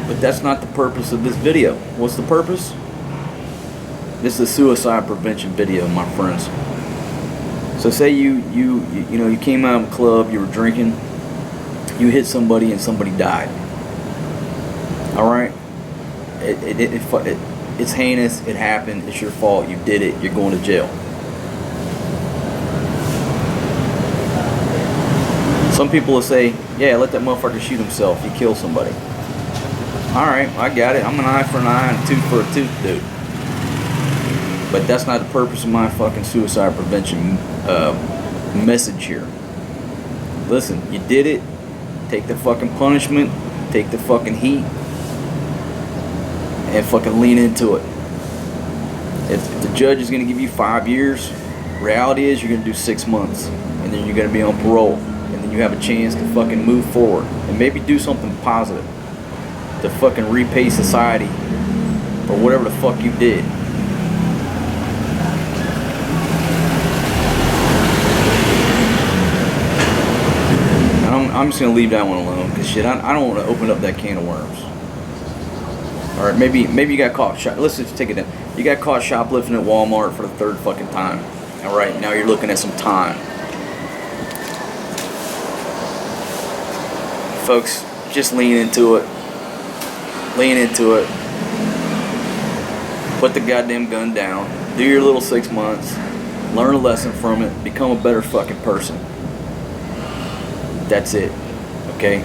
but that's not the purpose of this video. What's the purpose? This is a suicide prevention video, my friends. So say you came out of a club, you were drinking, you hit somebody and somebody died. All right, it's heinous. It happened. It's your fault. You did it. You're going to jail. Some people will say, "Yeah, let that motherfucker shoot himself. He killed somebody." All right, I got it. I'm an eye for an eye and a tooth for a tooth, dude. But that's not the purpose of my fucking suicide prevention message here. Listen, you did it. Take the fucking punishment. Take the fucking heat. And fucking lean into it. If the judge is going to give you 5 years, reality is you're going to do 6 months. And then you're going to be on parole. And then you have a chance to fucking move forward. And maybe do something positive. To fucking repay society for whatever the fuck you did. I'm just gonna leave that one alone, cause shit, I don't want to open up that can of worms. All right, maybe you got caught. Let's just take it down. You got caught shoplifting at Walmart for the 3rd fucking time. All right, now you're looking at some time. Folks, just lean into it. lean into it, put the goddamn gun down, do your little 6 months, learn a lesson from it, become a better fucking person. That's it. Okay?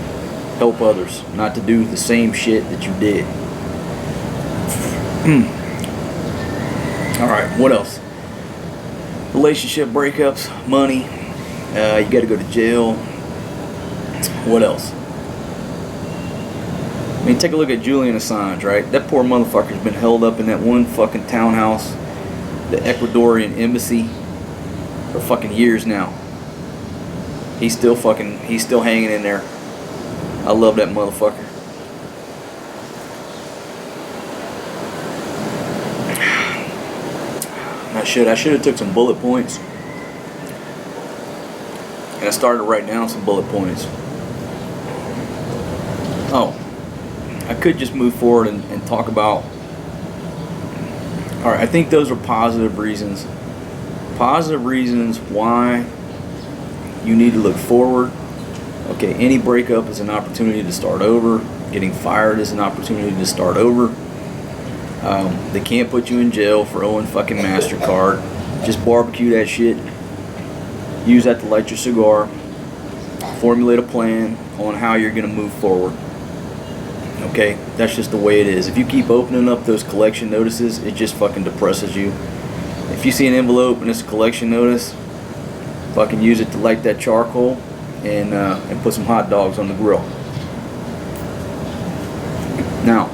Help others not to do the same shit that you did. Alright, what else? Relationship breakups, money, you gotta go to jail. What else? I mean, take a look at Julian Assange, right? That poor motherfucker's been held up in that one fucking townhouse, the Ecuadorian embassy, for fucking years now. He's still hanging in there. I love that motherfucker. I should have took some bullet points. And I started to write down some bullet points. Oh. I could just move forward and talk about... Alright, I think those are positive reasons. Positive reasons why you need to look forward. Okay, any breakup is an opportunity to start over. Getting fired is an opportunity to start over. They can't put you in jail for owing fucking MasterCard. Just barbecue that shit. Use that to light your cigar. Formulate a plan on how you're going to move forward. Okay, that's just the way it is. If you keep opening up those collection notices, it just fucking depresses you. If you see an envelope and it's a collection notice, fucking use it to light that charcoal and put some hot dogs on the grill. Now,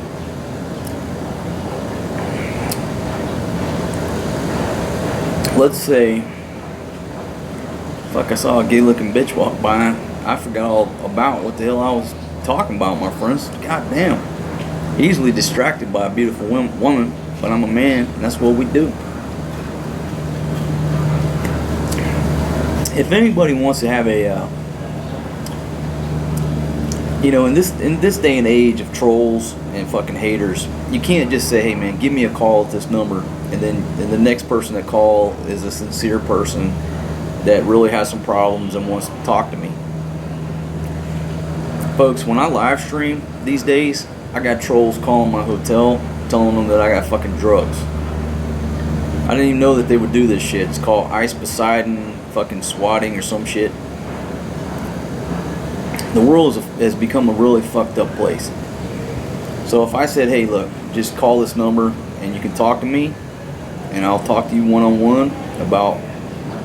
let's say, fuck, I saw a gay looking bitch walk by. I forgot all about what the hell I was talking about, my friends. God damn. Easily distracted by a beautiful woman, but I'm a man, and that's what we do. If anybody wants to have a, in this day and age of trolls and fucking haters, you can't just say, hey man, give me a call at this number, and then the next person that call is a sincere person that really has some problems and wants to talk to me. Folks, when I live stream these days, I got trolls calling my hotel, telling them that I got fucking drugs. I didn't even know that they would do this shit. It's called Ice Poseidon fucking swatting or some shit. The world has become a really fucked up place. So if I said, hey look, just call this number and you can talk to me, and I'll talk to you one-on-one about,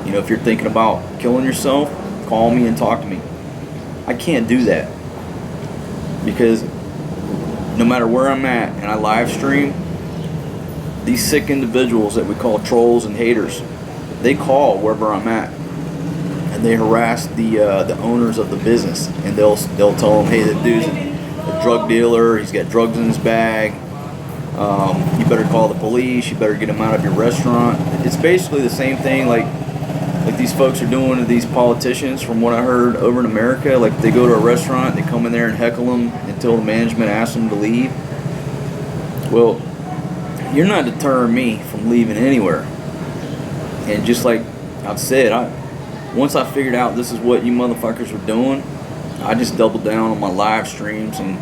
if you're thinking about killing yourself, call me and talk to me. I can't do that. Because no matter where I'm at and I live stream, these sick individuals that we call trolls and haters, they call wherever I'm at and they harass the owners of the business, and they'll tell them, hey, that dude's a drug dealer, he's got drugs in his bag, you better call the police, you better get him out of your restaurant. It's basically the same thing like these folks are doing to these politicians, from what I heard over in America. Like, they go to a restaurant, they come in there and heckle them until the management asks them to leave. Well, you're not deterring me from leaving anywhere. And just like I've said, once I figured out this is what you motherfuckers were doing, I just doubled down on my live streams and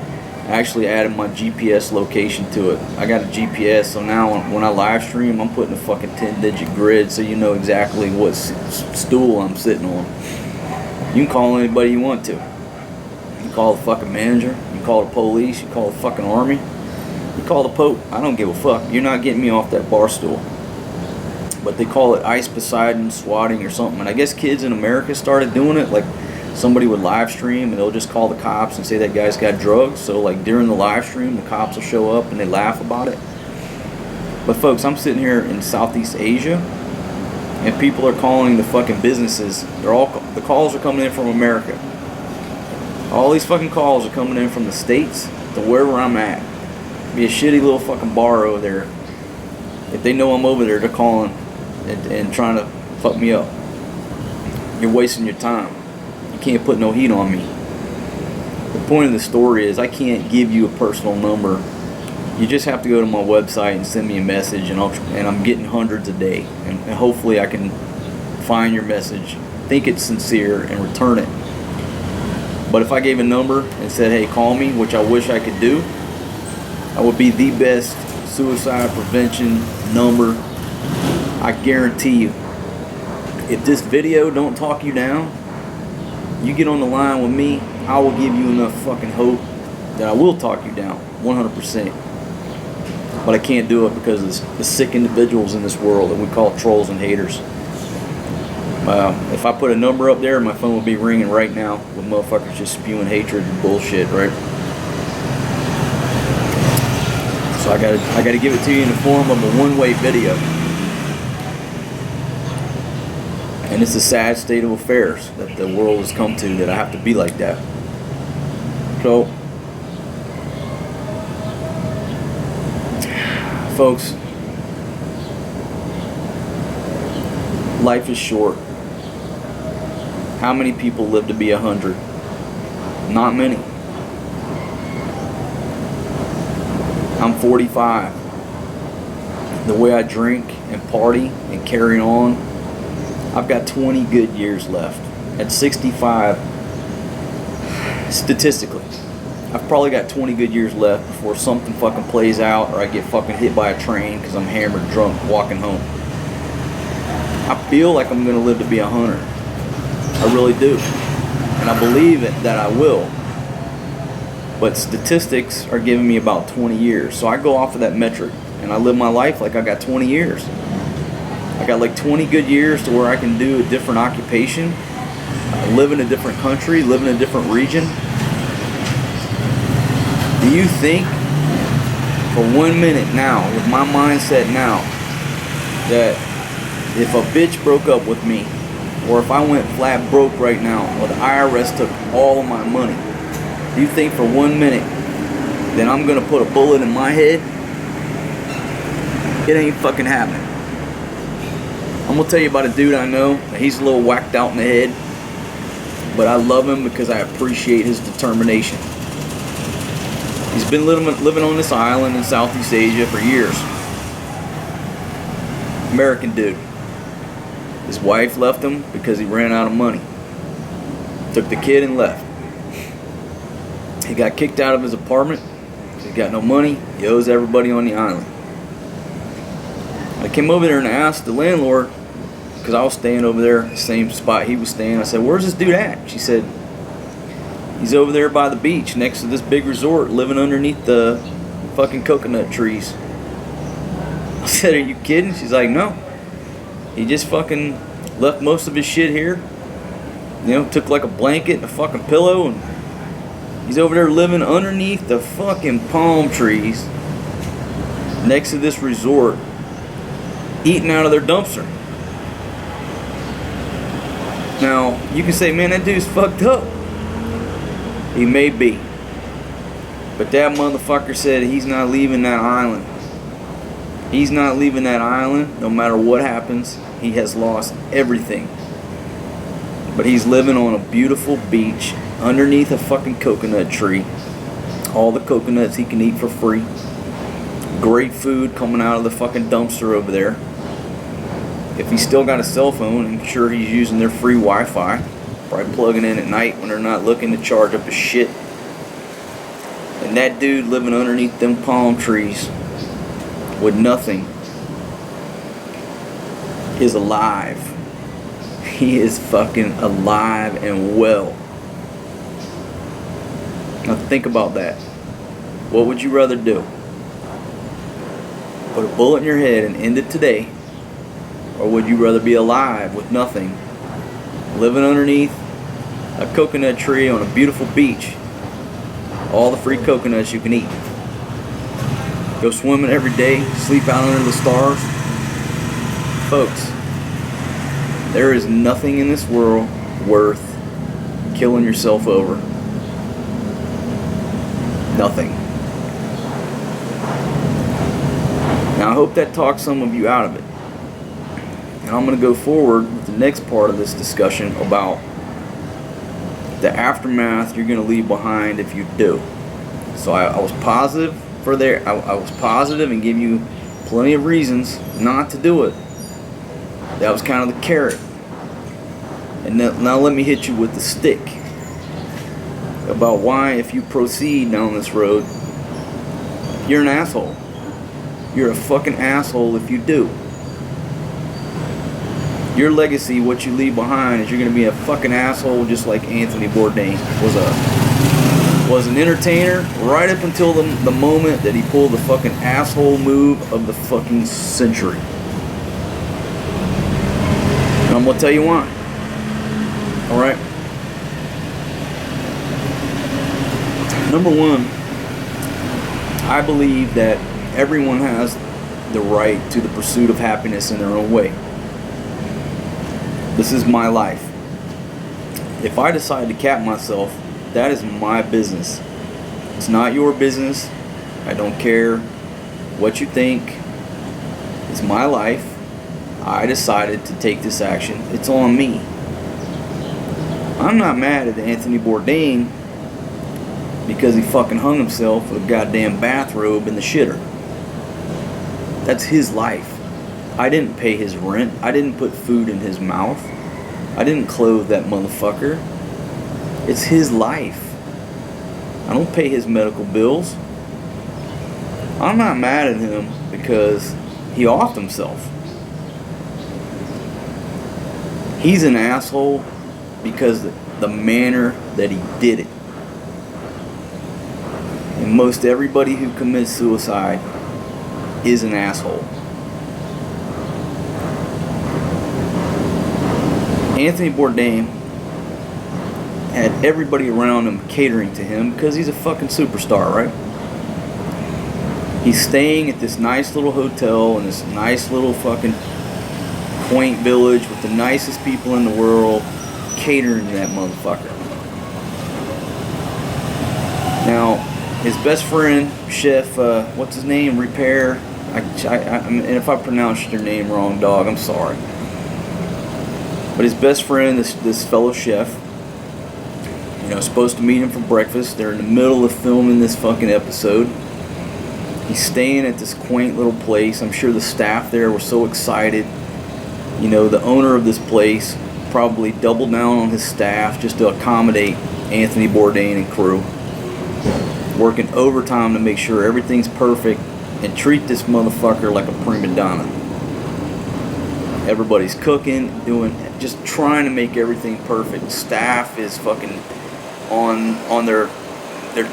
actually added my GPS location to it. I got a GPS, so now when I live stream, I'm putting a fucking 10-digit grid so you know exactly what stool I'm sitting on. You can call anybody you want to. You can call the fucking manager, you can call the police, you can call the fucking army, you call the Pope. I don't give a fuck. You're not getting me off that bar stool. But they call it Ice Poseidon swatting or something. And I guess kids in America started doing it. Like, somebody would live stream and they'll just call the cops and say that guy's got drugs. So like during the live stream, the cops will show up and they laugh about it. But folks, I'm sitting here in Southeast Asia and people are calling the fucking businesses. The calls are coming in from America. All these fucking calls are coming in from the States to wherever I'm at. Be a shitty little fucking bar over there. If they know I'm over there, they're calling and trying to fuck me up. You're wasting your time. Can't put no heat on me. The point of the story is I can't give you a personal number. You just have to go to my website and send me a message, and I'm getting hundreds a day, and hopefully I can find your message, think it's sincere, and return it. But if I gave a number and said, hey, call me, which I wish I could do, I would be the best suicide prevention number. I guarantee you. If this video don't talk you down, you get on the line with me, I will give you enough fucking hope that I will talk you down 100%. But I can't do it because of the sick individuals in this world that we call trolls and haters. If I put a number up there, my phone would be ringing right now with motherfuckers just spewing hatred and bullshit, right? So I gotta give it to you in the form of a one-way video. And it's a sad state of affairs that the world has come to, that I have to be like that. So, folks, life is short. How many people live to be 100? Not many. I'm 45. The way I drink and party and carry on, I've got 20 good years left. At 65, statistically, I've probably got 20 good years left before something fucking plays out or I get fucking hit by a train because I'm hammered drunk walking home. I feel like I'm going to live to be 100. I really do. And I believe that I will. But statistics are giving me about 20 years. So I go off of that metric and I live my life like I got 20 years. I got like 20 good years to where I can do a different occupation, live in a different country, live in a different region. Do you think for 1 minute now, with my mindset now, that if a bitch broke up with me, or if I went flat broke right now, or the IRS took all of my money, do you think for 1 minute that I'm gonna put a bullet in my head? It ain't fucking happening. I'm gonna tell you about a dude I know. He's a little whacked out in the head, but I love him because I appreciate his determination. He's been living on this island in Southeast Asia for years. American dude. His wife left him because he ran out of money. Took the kid and left. He got kicked out of his apartment. He got no money. He owes everybody on the island. I came over there and asked the landlord, because I was staying over there, the same spot he was staying. I said, "Where's this dude at?" She said, "He's over there by the beach next to this big resort, living underneath the fucking coconut trees." I said, "Are you kidding?" She's like, "No. He just fucking left most of his shit here. You know, took like a blanket and a fucking pillow, and he's over there living underneath the fucking palm trees next to this resort, eating out of their dumpster." Now, you can say, "Man, that dude's fucked up." He may be. But that motherfucker said he's not leaving that island. He's not leaving that island no matter what happens. He has lost everything. But he's living on a beautiful beach underneath a fucking coconut tree. All the coconuts he can eat for free. Great food coming out of the fucking dumpster over there. If he's still got a cell phone, I'm sure he's using their free Wi-Fi. Probably plugging in at night when they're not looking to charge up his shit. And that dude living underneath them palm trees with nothing is alive. He is fucking alive and well. Now think about that. What would you rather do? Put a bullet in your head and end it today? Or would you rather be alive with nothing, living underneath a coconut tree on a beautiful beach, all the free coconuts you can eat, go swimming every day, sleep out under the stars? Folks, there is nothing in this world worth killing yourself over. Nothing. Now I hope that talks some of you out of it. And I'm going to go forward with the next part of this discussion about the aftermath you're going to leave behind if you do. So I was positive for there. I was positive and give you plenty of reasons not to do it. That was kind of the carrot. And now let me hit you with the stick about why, if you proceed down this road, You're an asshole. You're a fucking asshole if you do. Your legacy, what you leave behind, is you're gonna be a fucking asshole, just like Anthony Bourdain was an entertainer right up until the moment that he pulled the fucking asshole move of the fucking century. And I'm gonna tell you why. All right. Number one, I believe that everyone has the right to the pursuit of happiness in their own way. This is my life. If I decide to cap myself, that is my business. It's not your business. I don't care what you think. It's my life. I decided to take this action. It's on me. I'm not mad at Anthony Bourdain because he fucking hung himself with a goddamn bathrobe in the shitter. That's his life. I didn't pay his rent. I didn't put food in his mouth. I didn't clothe that motherfucker. It's his life. I don't pay his medical bills. I'm not mad at him because he offed himself. He's an asshole because the manner that he did it. And most everybody who commits suicide is an asshole. Anthony Bourdain had everybody around him catering to him because he's a fucking superstar, right? He's staying at this nice little hotel in this nice little fucking quaint village with the nicest people in the world, catering to that motherfucker. Now, his best friend, Chef, what's his name? Repair. And if I pronounced your name wrong, dog, I'm sorry. But his best friend, this fellow chef, supposed to meet him for breakfast. They're in the middle of filming this fucking episode. He's staying at this quaint little place. I'm sure the staff there were so excited. The owner of this place probably doubled down on his staff just to accommodate Anthony Bourdain and crew. Working overtime to make sure everything's perfect and treat this motherfucker like a prima donna. Everybody's cooking, just trying to make everything perfect. Staff is fucking on their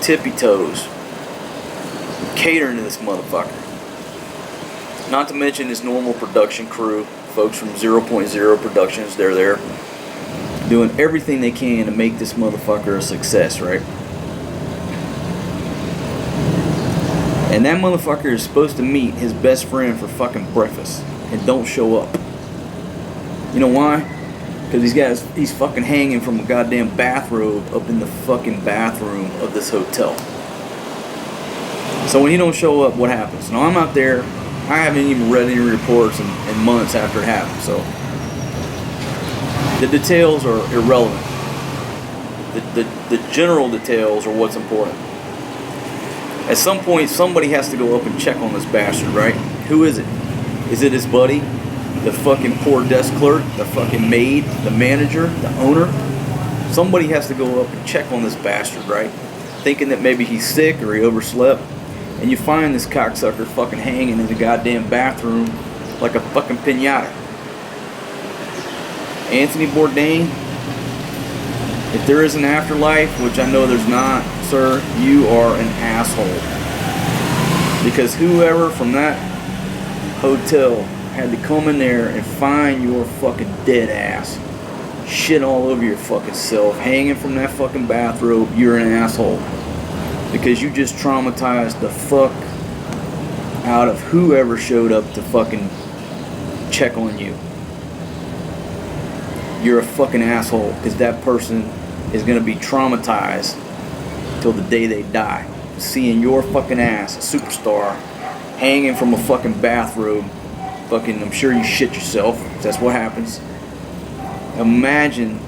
tippy toes, catering to this motherfucker. Not to mention his normal production crew, folks from 0.0 Productions. They're there doing everything they can to make this motherfucker a success, right? And that motherfucker is supposed to meet his best friend for fucking breakfast and don't show up. You know why? Because he's fucking hanging from a goddamn bathrobe up in the fucking bathroom of this hotel. So when he don't show up, what happens? Now I'm out there. I haven't even read any reports in months after it happened. So the details are irrelevant. The general details are what's important. At some point, somebody has to go up and check on this bastard, right? Who is it? Is it his buddy? The fucking poor desk clerk? The fucking maid? The manager? The owner? Somebody has to go up and check on this bastard, right? Thinking that maybe he's sick or he overslept. And you find this cocksucker fucking hanging in the goddamn bathroom like a fucking piñata. Anthony Bourdain, if there is an afterlife, which I know there's not, sir, you are an asshole. Because whoever from that hotel had to come in there and find your fucking dead ass, shit all over your fucking self, hanging from that fucking bathrobe, you're an asshole. Because you just traumatized the fuck out of whoever showed up to fucking check on you. You're a fucking asshole because that person is going to be traumatized till the day they die. Seeing your fucking ass, a superstar, hanging from a fucking bathrobe. Fucking, I'm sure you shit yourself. That's what happens. Imagine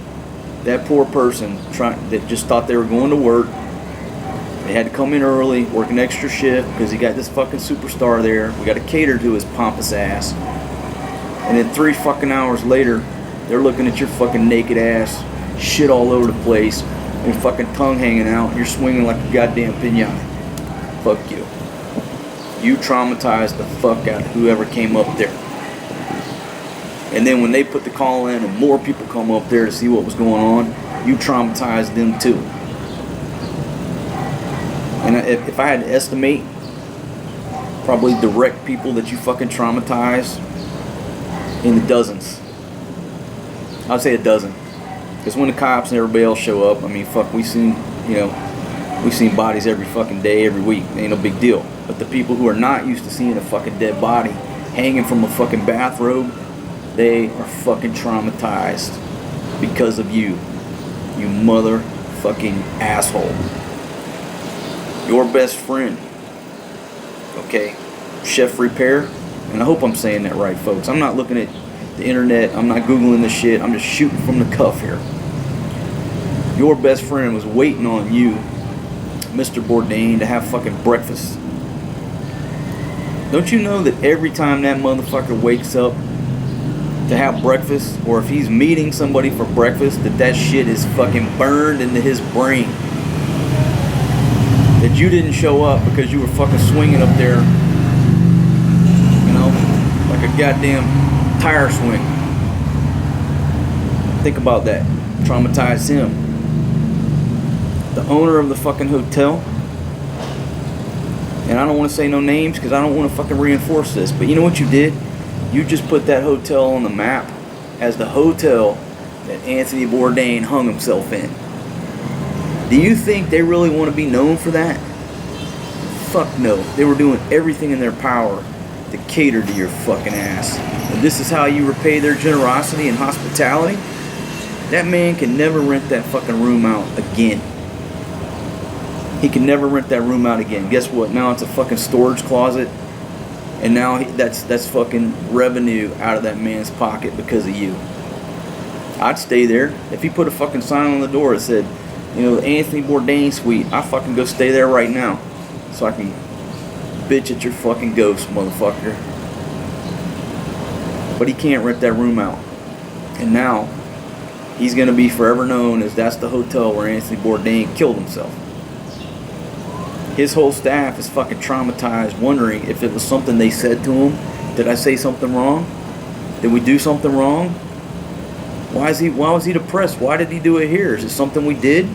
that poor person that just thought they were going to work. They had to come in early, work an extra shift because he got this fucking superstar there. We got to cater to his pompous ass. And then 3 fucking hours later, they're looking at your fucking naked ass, shit all over the place, and your fucking tongue hanging out, and you're swinging like a goddamn piñata. Fuck you. You traumatized the fuck out of whoever came up there. And then when they put the call in and more people come up there to see what was going on, you traumatized them too. And if I had to estimate, probably direct people that you fucking traumatized in the dozens. I'd say a dozen. Because when the cops and everybody else show up, I mean, fuck, we seen bodies every fucking day, every week. Ain't no big deal. But the people who are not used to seeing a fucking dead body hanging from a fucking bathrobe, they are fucking traumatized because of you. You motherfucking asshole. Your best friend. Okay? Chef Repair. And I hope I'm saying that right, folks. I'm not looking at the internet. I'm not Googling this shit. I'm just shooting from the cuff here. Your best friend was waiting on you, Mr. Bourdain, to have fucking breakfast. Don't you know that every time that motherfucker wakes up to have breakfast, or if he's meeting somebody for breakfast, that shit is fucking burned into his brain? That you didn't show up because you were fucking swinging up there, you know, like a goddamn tire swing. Think about that. Traumatize him. The owner of the fucking hotel, and I don't want to say no names because I don't want to fucking reinforce this, but you know what you did? You just put that hotel on the map as the hotel that Anthony Bourdain hung himself in. Do you think they really want to be known for that? Fuck no. They were doing everything in their power to cater to your fucking ass. And this is how you repay their generosity and hospitality? That man can never rent that fucking room out again. He can never rent that room out again. Guess what? Now it's a fucking storage closet. And now that's fucking revenue out of that man's pocket because of you. I'd stay there. If he put a fucking sign on the door that said, you know, the Anthony Bourdain suite, I fucking go stay there right now. So I can bitch at your fucking ghost, motherfucker. But he can't rent that room out. And now, he's going to be forever known as that's the hotel where Anthony Bourdain killed himself. His whole staff is fucking traumatized, wondering if it was something they said to him. Did I say something wrong? Did we do something wrong? Why was he depressed? Why did he do it here? Is it something we did?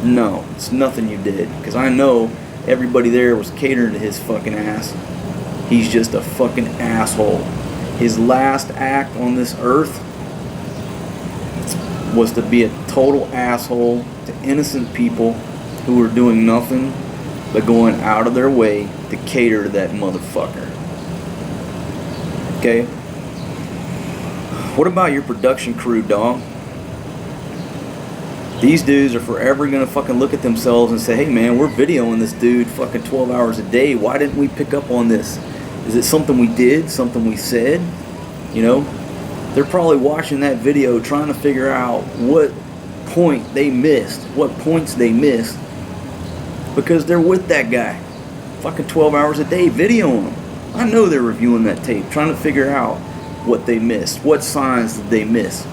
No, it's nothing you did. Because I know everybody there was catering to his fucking ass. He's just a fucking asshole. His last act on this earth was to be a total asshole to innocent people who were doing nothing but going out of their way to cater to that motherfucker. Okay? What about your production crew, dog? These dudes are forever gonna fucking look at themselves and say, hey man, we're videoing this dude fucking 12 hours a day. Why didn't we pick up on this? Is it something we did? Something we said? You know? They're probably watching that video trying to figure out what point they missed, what points they missed, because they're with that guy fucking 12 hours a day videoing him. I know they're reviewing that tape, trying to figure out what they missed. What signs did they miss?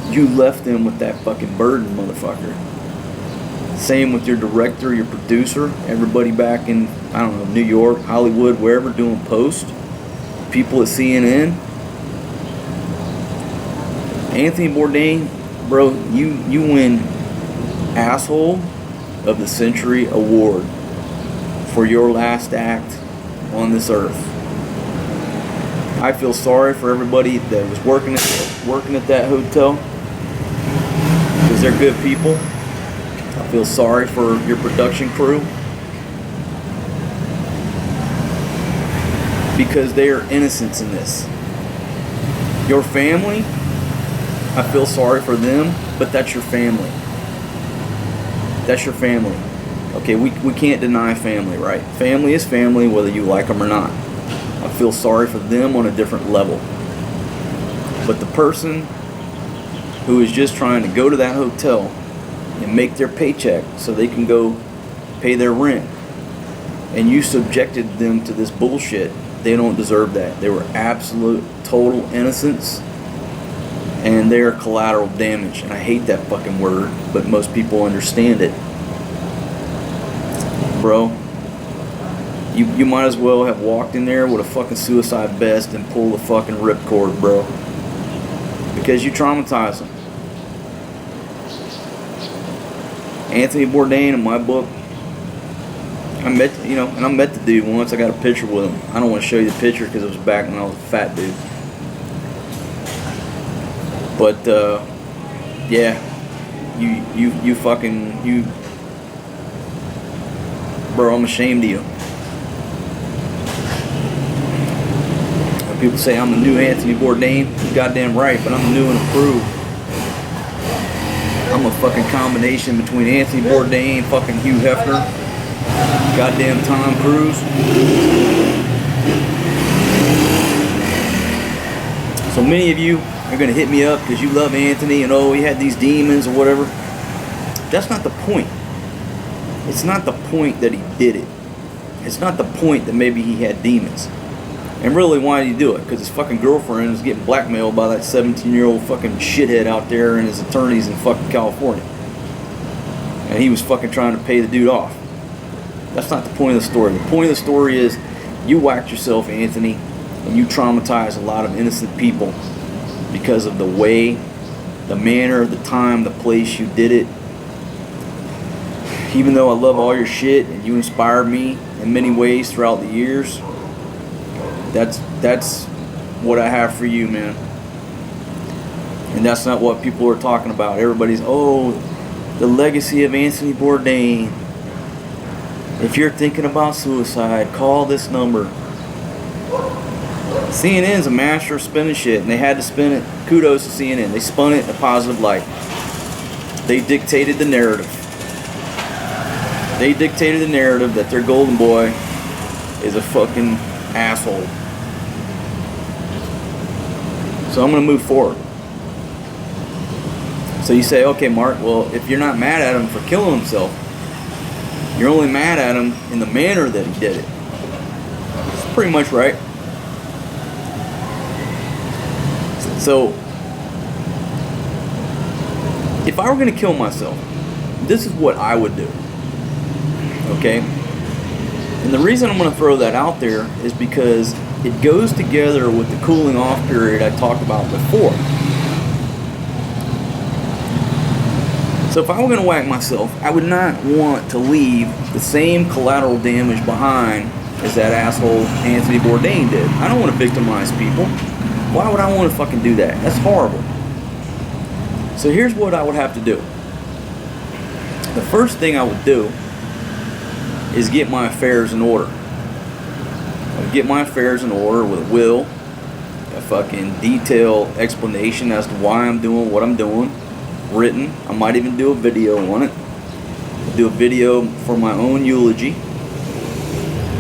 You left them with that fucking burden, motherfucker. Same with your director, your producer, everybody back in, I don't know, New York, Hollywood, wherever, doing post. People at CNN. Anthony Bourdain, bro, you win Asshole of the Century Award for your last act on this earth. I feel sorry for everybody that was working at that hotel, because they're good people. I feel sorry for your production crew, because they are innocents in this. Your family, I feel sorry for them, but that's your family. That's your family. Okay, we can't deny family, right? Family is family whether you like them or not. I feel sorry for them on a different level. But the person who is just trying to go to that hotel and make their paycheck so they can go pay their rent, and you subjected them to this bullshit, they don't deserve that. They were absolute, total innocents, and they are collateral damage. And I hate that fucking word, but most people understand it. Bro, You might as well have walked in there with a fucking suicide vest and pulled the fucking ripcord, bro. Because you traumatized them. Anthony Bourdain, in my book, I met the dude once. I got a picture with him. I don't want to show you the picture because it was back when I was a fat dude. But yeah, you fucking bro. I'm ashamed of you. When people say I'm the new Anthony Bourdain, you're goddamn right, but I'm new and improved. I'm a fucking combination between Anthony Bourdain, fucking Hugh Hefner, goddamn Tom Cruise. So many of you are gonna hit me up because you love Anthony and he had these demons or whatever. That's not the point. It's not the point that he did it. It's not the point that maybe he had demons. And really, why did he do it? Because his fucking girlfriend was getting blackmailed by that 17-year-old fucking shithead out there and his attorneys in fucking California. And he was fucking trying to pay the dude off. That's not the point of the story. The point of the story is you whacked yourself, Anthony, and you traumatized a lot of innocent people because of the way, the manner, the time, the place you did it. Even though I love all your shit and you inspired me in many ways throughout the years, that's what I have for you, man. And that's not what people are talking about. Everybody's, the legacy of Anthony Bourdain. If you're thinking about suicide, call this number. CNN's a master of spinning shit, and they had to spin it. Kudos to CNN. They spun it in a positive light. They dictated the narrative. They dictated the narrative that their golden boy is a fucking asshole. So I'm going to move forward. So you say, okay, Mark, well, if you're not mad at him for killing himself, you're only mad at him in the manner that he did it. That's pretty much right. So, if I were going to kill myself, this is what I would do. Okay? And the reason I'm going to throw that out there is because it goes together with the cooling off period I talked about before. So if I were going to whack myself, I would not want to leave the same collateral damage behind as that asshole Anthony Bourdain did. I don't want to victimize people. Why would I want to fucking do that? That's horrible. So here's what I would have to do. The first thing I would do is get my affairs in order. I would get my affairs in order with a will, a fucking detailed explanation as to why I'm doing what I'm doing, written. I might even do a video on it. Do a video for my own eulogy.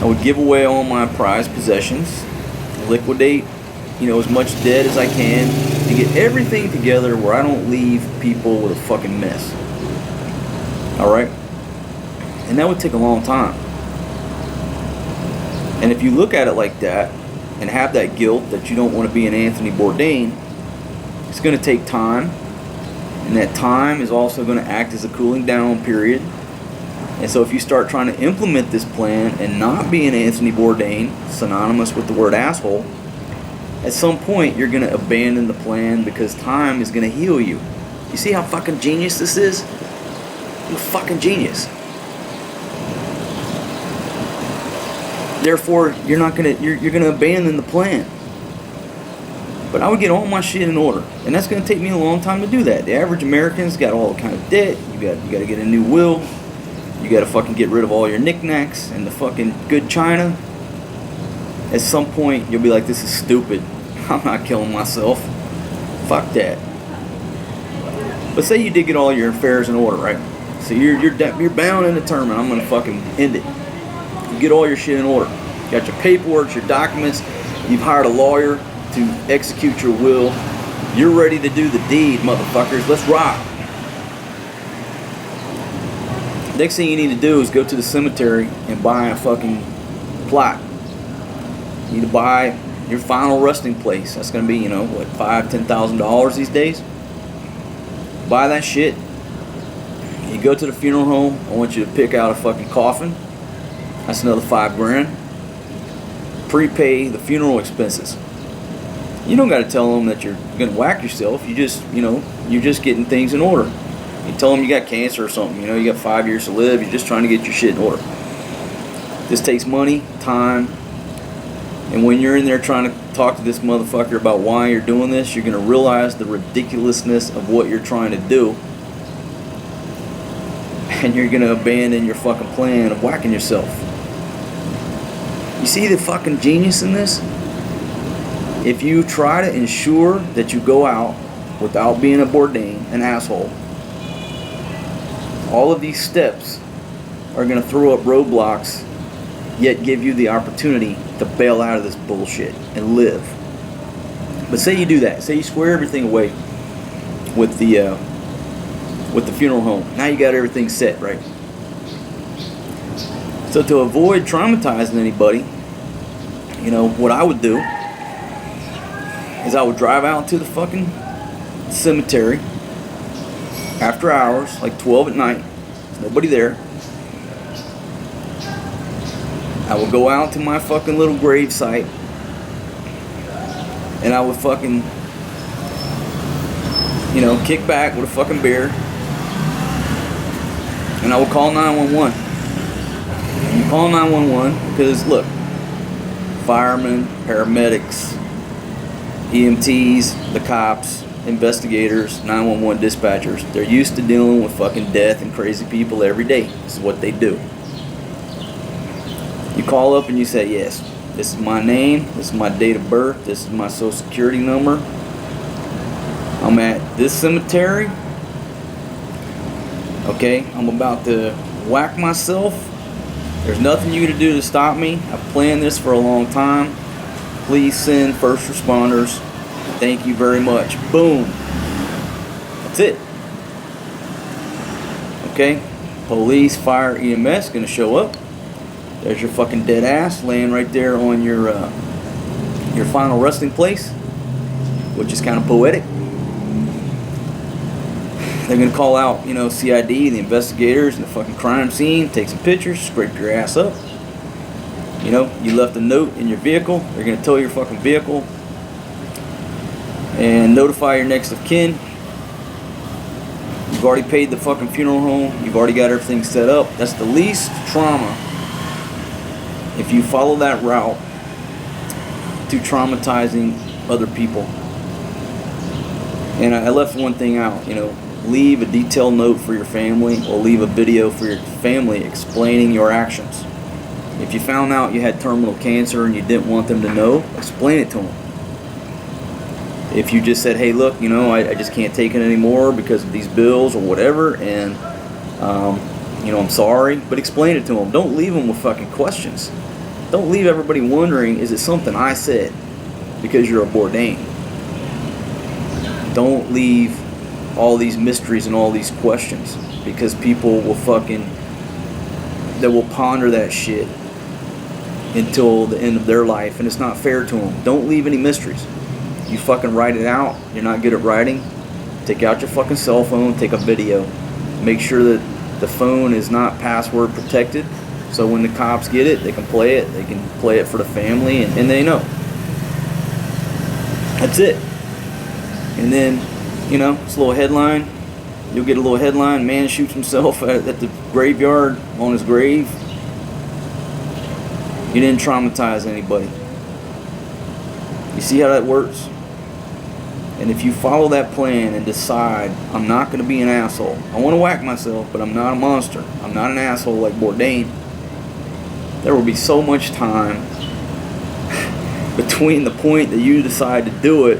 I would give away all my prized possessions, liquidate, as much debt as I can, to get everything together where I don't leave people with a fucking mess. Alright? And that would take a long time. And if you look at it like that, and have that guilt that you don't want to be an Anthony Bourdain, it's going to take time. And that time is also going to act as a cooling down period. And so if you start trying to implement this plan and not be an Anthony Bourdain, synonymous with the word asshole, at some point you're going to abandon the plan because time is going to heal you. You see how fucking genius this is? I'm a fucking genius. Therefore, you're gonna abandon the plan. But I would get all my shit in order, and that's gonna take me a long time to do that. The average American's got all kind of debt. You got to get a new will. You got to fucking get rid of all your knickknacks and the fucking good china. At some point, you'll be like, "This is stupid. I'm not killing myself. Fuck that." But say you did get all your affairs in order, right? So you're bound and determined. I'm gonna fucking end it. You get all your shit in order. You got your paperwork, your documents. You've hired a lawyer to execute your will. You're ready to do the deed, motherfuckers. Let's rock. Next thing you need to do is go to the cemetery and buy a fucking plot. You need to buy your final resting place. That's gonna be, $5,000-$10,000 these days. Buy that shit. You go to the funeral home. I want you to pick out a fucking coffin. That's another $5,000. prepay the funeral expenses. You don't got to tell them that you're going to whack yourself. You just, you're just getting things in order. You tell them you got cancer or something. You got 5 years to live. You're just trying to get your shit in order. This takes money, time, and when you're in there trying to talk to this motherfucker about why you're doing this, you're going to realize the ridiculousness of what you're trying to do. And you're going to abandon your fucking plan of whacking yourself. You see the fucking genius in this? If you try to ensure that you go out without being a Bourdain, an asshole, all of these steps are going to throw up roadblocks, yet give you the opportunity to bail out of this bullshit and live. But say you do that. Say you square everything away with the funeral home. Now you got everything set, right? So to avoid traumatizing anybody, what I would do is I would drive out to the fucking cemetery after hours, like 12 at night. There's nobody there. I would go out to my fucking little grave site, and I would fucking, kick back with a fucking beer, and I would call 911. You call 911 because, look, firemen, paramedics, EMTs, the cops, investigators, 911 dispatchers, they're used to dealing with fucking death and crazy people every day. This is what they do. You call up and you say, yes, this is my name, this is my date of birth, this is my social security number. I'm at this cemetery. Okay, I'm about to whack myself. There's nothing you can do to stop me. I've planned this for a long time. Please send first responders. Thank you very much. Boom. That's it. Okay? Police, fire, EMS gonna show up. There's your fucking dead ass laying right there on your final resting place, which is kind of poetic. They're gonna call out, CID, the investigators, and the fucking crime scene. Take some pictures, scrape your ass up. You left a note in your vehicle. They're gonna tow your fucking vehicle and notify your next of kin. You've already paid the fucking funeral home. You've already got everything set up. That's the least trauma if you follow that route to traumatizing other people. And I left one thing out, leave a detailed note for your family, or leave a video for your family explaining your actions. If you found out you had terminal cancer and you didn't want them to know, explain it to them. If you just said, hey, look, I just can't take it anymore because of these bills or whatever, and, I'm sorry, but explain it to them. Don't leave them with fucking questions. Don't leave everybody wondering, is it something I said? Because you're a Bourdain. Don't leave all these mysteries and all these questions, because people will they will ponder that shit until the end of their life, and it's not fair to them. Don't leave any mysteries. You fucking write it out. You're not good at writing. Take out your fucking cell phone, take a video. Make sure that the phone is not password protected, so when the cops get it, they can play it. They can play it for the family, and they know. That's it. And then, it's a little headline. You'll get a little headline, man shoots himself at the graveyard on his grave. You didn't traumatize anybody. You see how that works? And if you follow that plan and decide, I'm not going to be an asshole. I want to whack myself, but I'm not a monster. I'm not an asshole like Bourdain. There will be so much time between the point that you decide to do it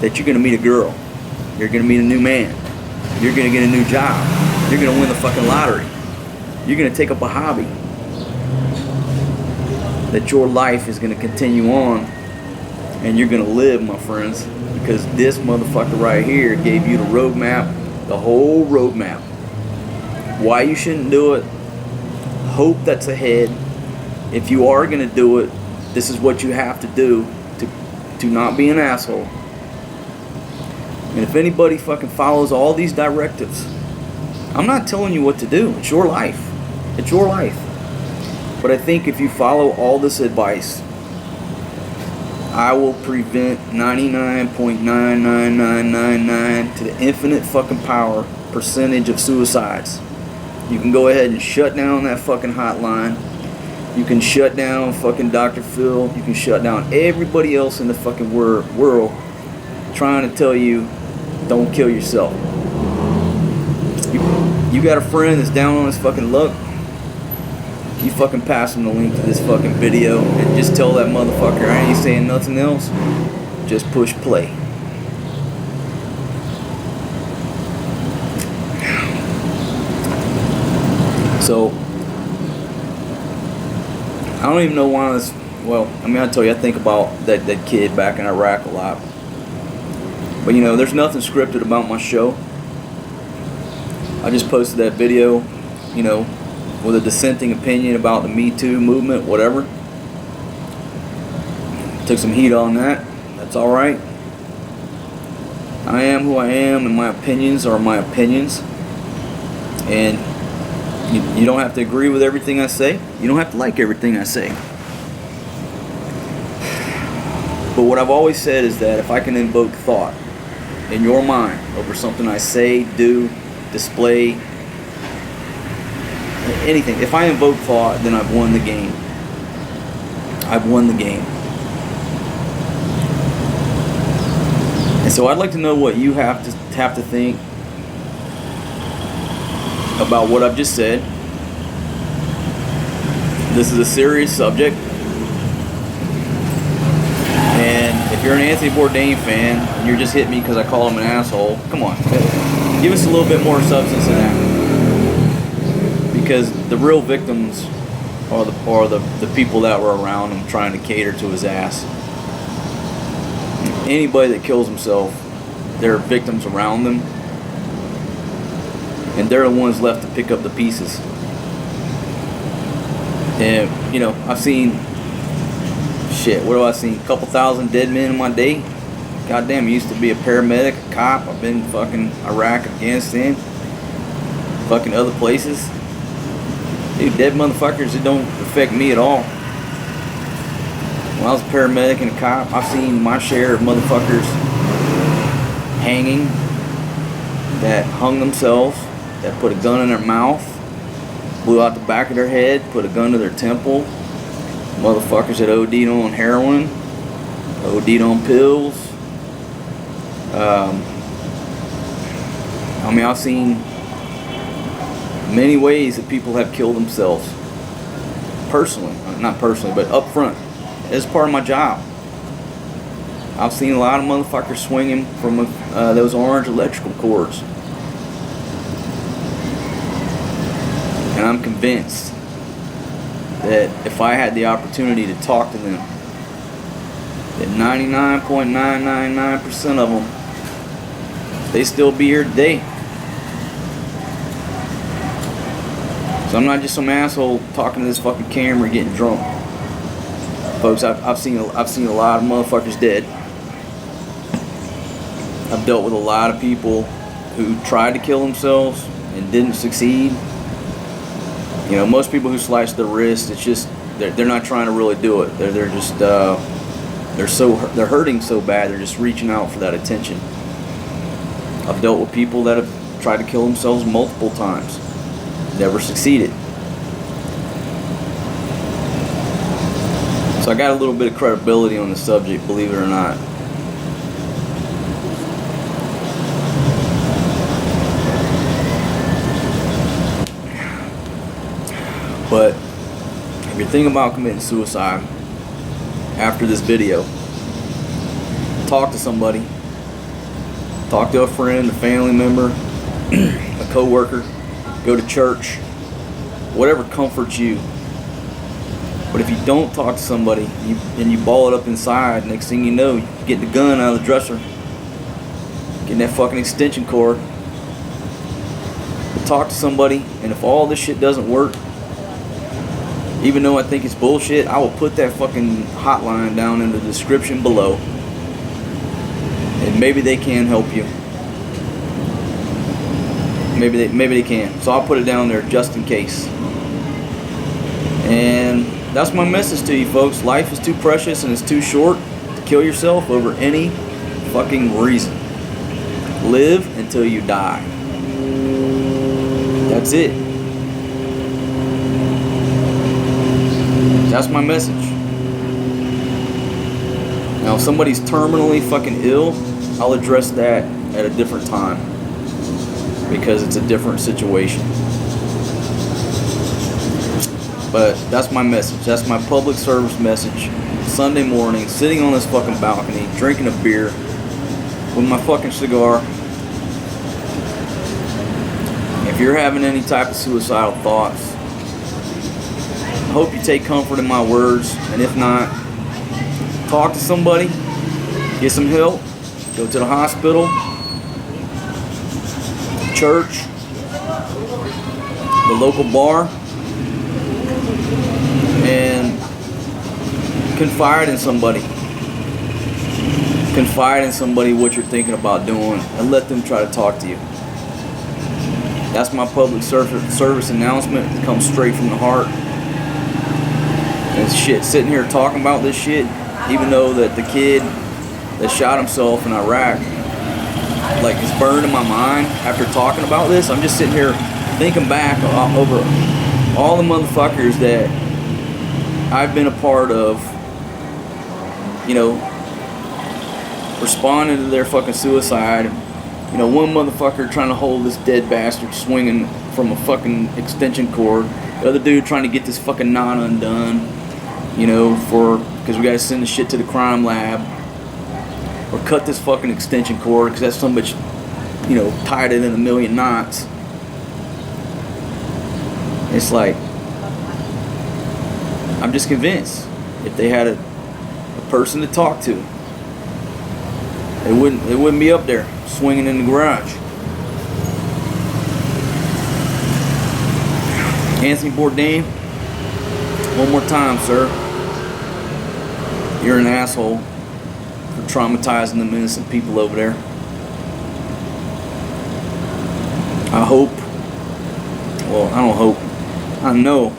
that you're going to meet a girl. You're going to meet a new man. You're going to get a new job. You're going to win the fucking lottery. You're going to take up a hobby. That your life is going to continue on, and you're going to live, my friends, because this motherfucker right here gave you the roadmap, the whole roadmap. Why you shouldn't do it, hope that's ahead. If you are going to do it, this is what you have to do to not be an asshole. And if anybody fucking follows all these directives, I'm not telling you what to do. It's your life. It's your life. But I think if you follow all this advice, I will prevent 99.99999 to the infinite fucking power percentage of suicides. You can go ahead and shut down that fucking hotline. You can shut down fucking Dr. Phil. You can shut down everybody else in the fucking world trying to tell you don't kill yourself. You got a friend that's down on his fucking luck, you fucking pass him the link to this fucking video and just tell that motherfucker I ain't saying nothing else. Just push play. So I don't even know why this. Well, I mean, I'll tell you, I think about that kid back in Iraq a lot. But you know, there's nothing scripted about my show. I just posted that video, you know, with a dissenting opinion about the Me Too movement, whatever. Took some heat on that. That's alright. I am who I am, and my opinions are my opinions. And you don't have to agree with everything I say. You don't have to like everything I say. But what I've always said is that if I can invoke thought in your mind over something I say, do, display, anything, if I invoke thought, then I've won the game. I've won the game. And so I'd like to know what you have to think about what I've just said. This is a serious subject. And if you're an Anthony Bourdain fan and you're just hitting me because I call him an asshole, come on. Give us a little bit more substance than that. Because the real victims are the people that were around him trying to cater to his ass. Anybody that kills himself, there are victims around them. And they're the ones left to pick up the pieces. And, you know, I've seen, shit, what have I seen? A couple thousand dead men in my day. Goddamn, I used to be a paramedic, a cop. I've been fucking Iraq, Afghanistan, fucking other places. Dude, dead motherfuckers, it don't affect me at all. When I was a paramedic and a cop, I've seen my share of motherfuckers hanging, that hung themselves, that put a gun in their mouth, blew out the back of their head, put a gun to their temple. Motherfuckers that OD'd on heroin, OD'd on pills. I mean, I've seen many ways that people have killed themselves. Personally, not personally, but up front, as part of my job. I've seen a lot of motherfuckers swinging from those orange electrical cords. And I'm convinced that if I had the opportunity to talk to them, that 99.999% of them, they still be here today. So I'm not just some asshole talking to this fucking camera getting drunk. Folks, I've seen a lot of motherfuckers dead. I've dealt with a lot of people who tried to kill themselves and didn't succeed. You know, most people who slice their wrist, it's just they're not trying to really do it. They're just they're hurting so bad, they're just reaching out for that attention. I've dealt with people that have tried to kill themselves multiple times, never succeeded. So I got a little bit of credibility on the subject, believe it or not. But if you're thinking about committing suicide after this video, talk to somebody. Talk to a friend, a family member, a coworker. Go to church. Whatever comforts you. But if you don't talk to somebody and you ball it up inside, next thing you know, you get the gun out of the dresser, getting that fucking extension cord. But talk to somebody, and if all this shit doesn't work, even though I think it's bullshit, I will put that fucking hotline down in the description below. And maybe they can help you. Maybe they can. So I'll put it down there just in case. And that's my message to you folks. Life is too precious and it's too short to kill yourself over any fucking reason. Live until you die. That's it. That's my message. Now, if somebody's terminally fucking ill, I'll address that at a different time because it's a different situation. But that's my message. That's my public service message. Sunday morning, sitting on this fucking balcony, drinking a beer with my fucking cigar. If you're having any type of suicidal thoughts, I hope you take comfort in my words. And if not, talk to somebody, get some help, go to the hospital, church, the local bar, and confide in somebody. Confide in somebody what you're thinking about doing and let them try to talk to you. That's my public service announcement. It comes straight from the heart. And shit, sitting here talking about this shit, even though that the kid that shot himself in Iraq, like, it's burned in my mind after talking about this. I'm just sitting here thinking back over all the motherfuckers that I've been a part of, you know, responding to their fucking suicide. You know, one motherfucker trying to hold this dead bastard swinging from a fucking extension cord. The other dude trying to get this fucking knot undone, you know, because we gotta send the shit to the crime lab. Or cut this fucking extension cord because that's some bitch, you know, tied it in a million knots. It's like, I'm just convinced if they had a person to talk to, they wouldn't be up there swinging in the garage. Anthony Bourdain, one more time, sir. You're an asshole for traumatizing the innocent people over there. I hope, well, I don't hope, I know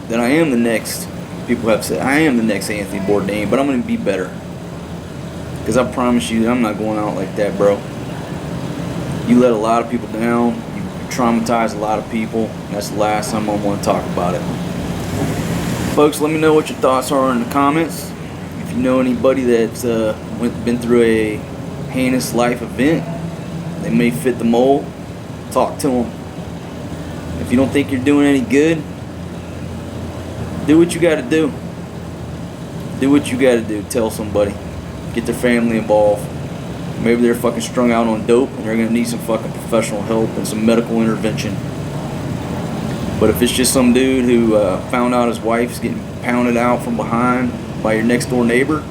that I am the next, people have said, I am the next Anthony Bourdain, but I'm going to be better. Because I promise you, I'm not going out like that, bro. You let a lot of people down, you traumatize a lot of people, and that's the last time I want to talk about it. Folks, let me know what your thoughts are in the comments. If you know anybody that's been through a heinous life event, they may fit the mold, talk to them. If you don't think you're doing any good, do what you got to do. Do what you got to do. Tell somebody. Get their family involved. Maybe they're fucking strung out on dope and they're going to need some fucking professional help and some medical intervention. But if it's just some dude who found out his wife's getting pounded out from behind by your next door neighbor,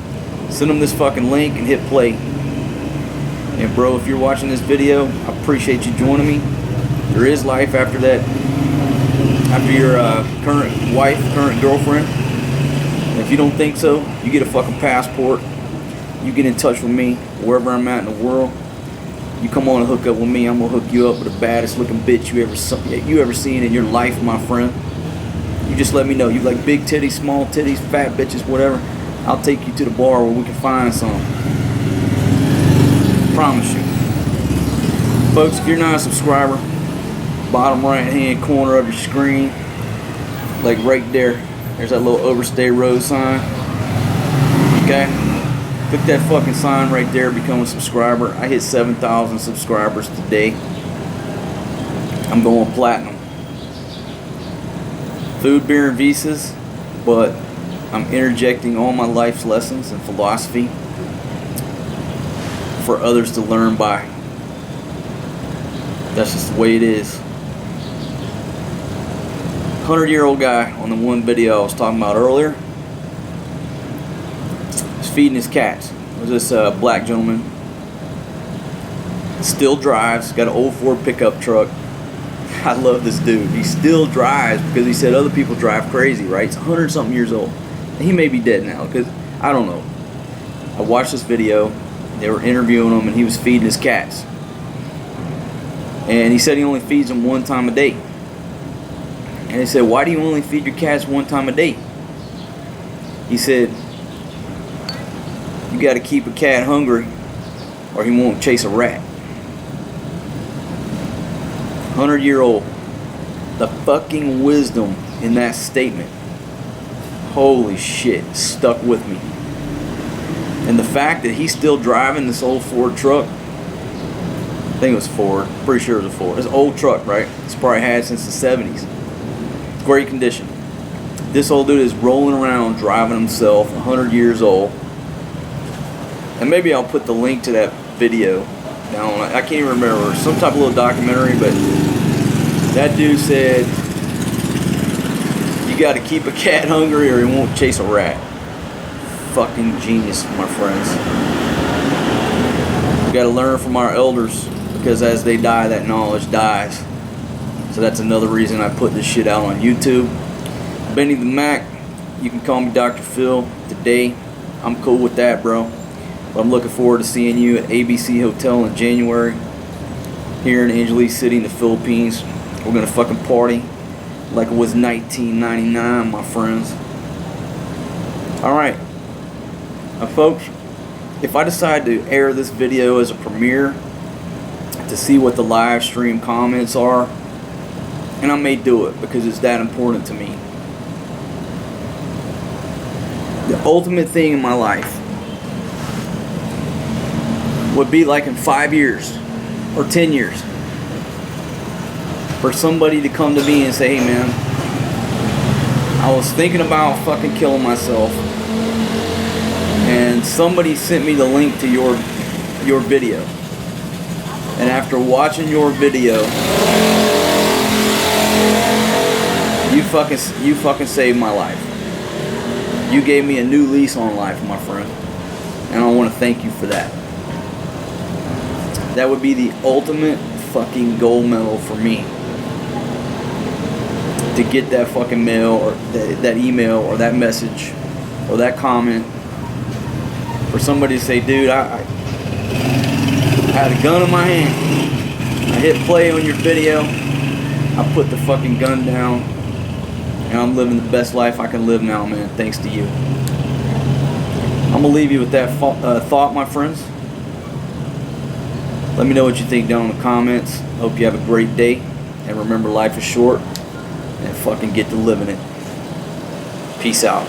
send them this fucking link and hit play. And bro, if you're watching this video, I appreciate you joining me. There is life after that, after your current wife, current girlfriend. And if you don't think so, you get a fucking passport. You get in touch with me wherever I'm at in the world. You come on and hook up with me. I'm gonna hook you up with the baddest looking bitch you ever seen in your life, my friend. You just let me know. You like big titties, small titties, fat bitches, whatever. I'll take you to the bar where we can find some. Promise you. Folks, if you're not a subscriber, bottom right hand corner of your screen, like right there, there's that little overstay road sign. Okay? Click that fucking sign right there, become a subscriber. I hit 7,000 subscribers today. I'm going platinum. Food, beer, and visas, but I'm interjecting all my life's lessons and philosophy for others to learn by. That's just the way it is. 100-year-old guy on the one video I was talking about earlier was feeding his cats. It was this black gentleman. Still drives, got an old Ford pickup truck. I love this dude. He still drives because he said other people drive crazy, right? He's 100-something years old. And he may be dead now because I don't know. I watched this video. They were interviewing him and he was feeding his cats. And he said he only feeds them one time a day. And they said, why do you only feed your cats one time a day? He said, you got to keep a cat hungry or he won't chase a rat. 100-year-old. The fucking wisdom in that statement. Holy shit, stuck with me. And the fact that he's still driving this old Ford truck. I think it was Ford. Pretty sure it was a Ford. It's an old truck, right? It's probably had since the 70s. Great condition. This old dude is rolling around driving himself, 100 years old. And maybe I'll put the link to that video down. I can't even remember. Some type of little documentary, but that dude said, you got to keep a cat hungry or he won't chase a rat. Fucking genius, my friends. We got to learn from our elders, because as they die, that knowledge dies. So that's another reason I put this shit out on YouTube. Benny the Mac, you can call me Dr. Phil today. I'm cool with that, bro. But I'm looking forward to seeing you at ABC Hotel in January here in Angeles City in the Philippines. We're gonna fucking party like it was 1999, my friends. Alright. Now folks, if I decide to air this video as a premiere to see what the live stream comments are, and I may do it because it's that important to me. The ultimate thing in my life would be like in 5 years or 10 years for somebody to come to me and say, hey man, I was thinking about fucking killing myself and somebody sent me the link to your video, and after watching your video you fucking saved my life. You gave me a new lease on life, my friend, and I want to thank you for that. That would be the ultimate fucking gold medal for me, to get that fucking mail or that email or that message or that comment, for somebody to say, dude, I had a gun in my hand, I hit play on your video, I put the fucking gun down, and I'm living the best life I can live now, man, thanks to you. I'm gonna leave you with that thought, my friends. Let me know what you think down in the comments. Hope you have a great day. And remember, life is short. And fucking get to living it. Peace out.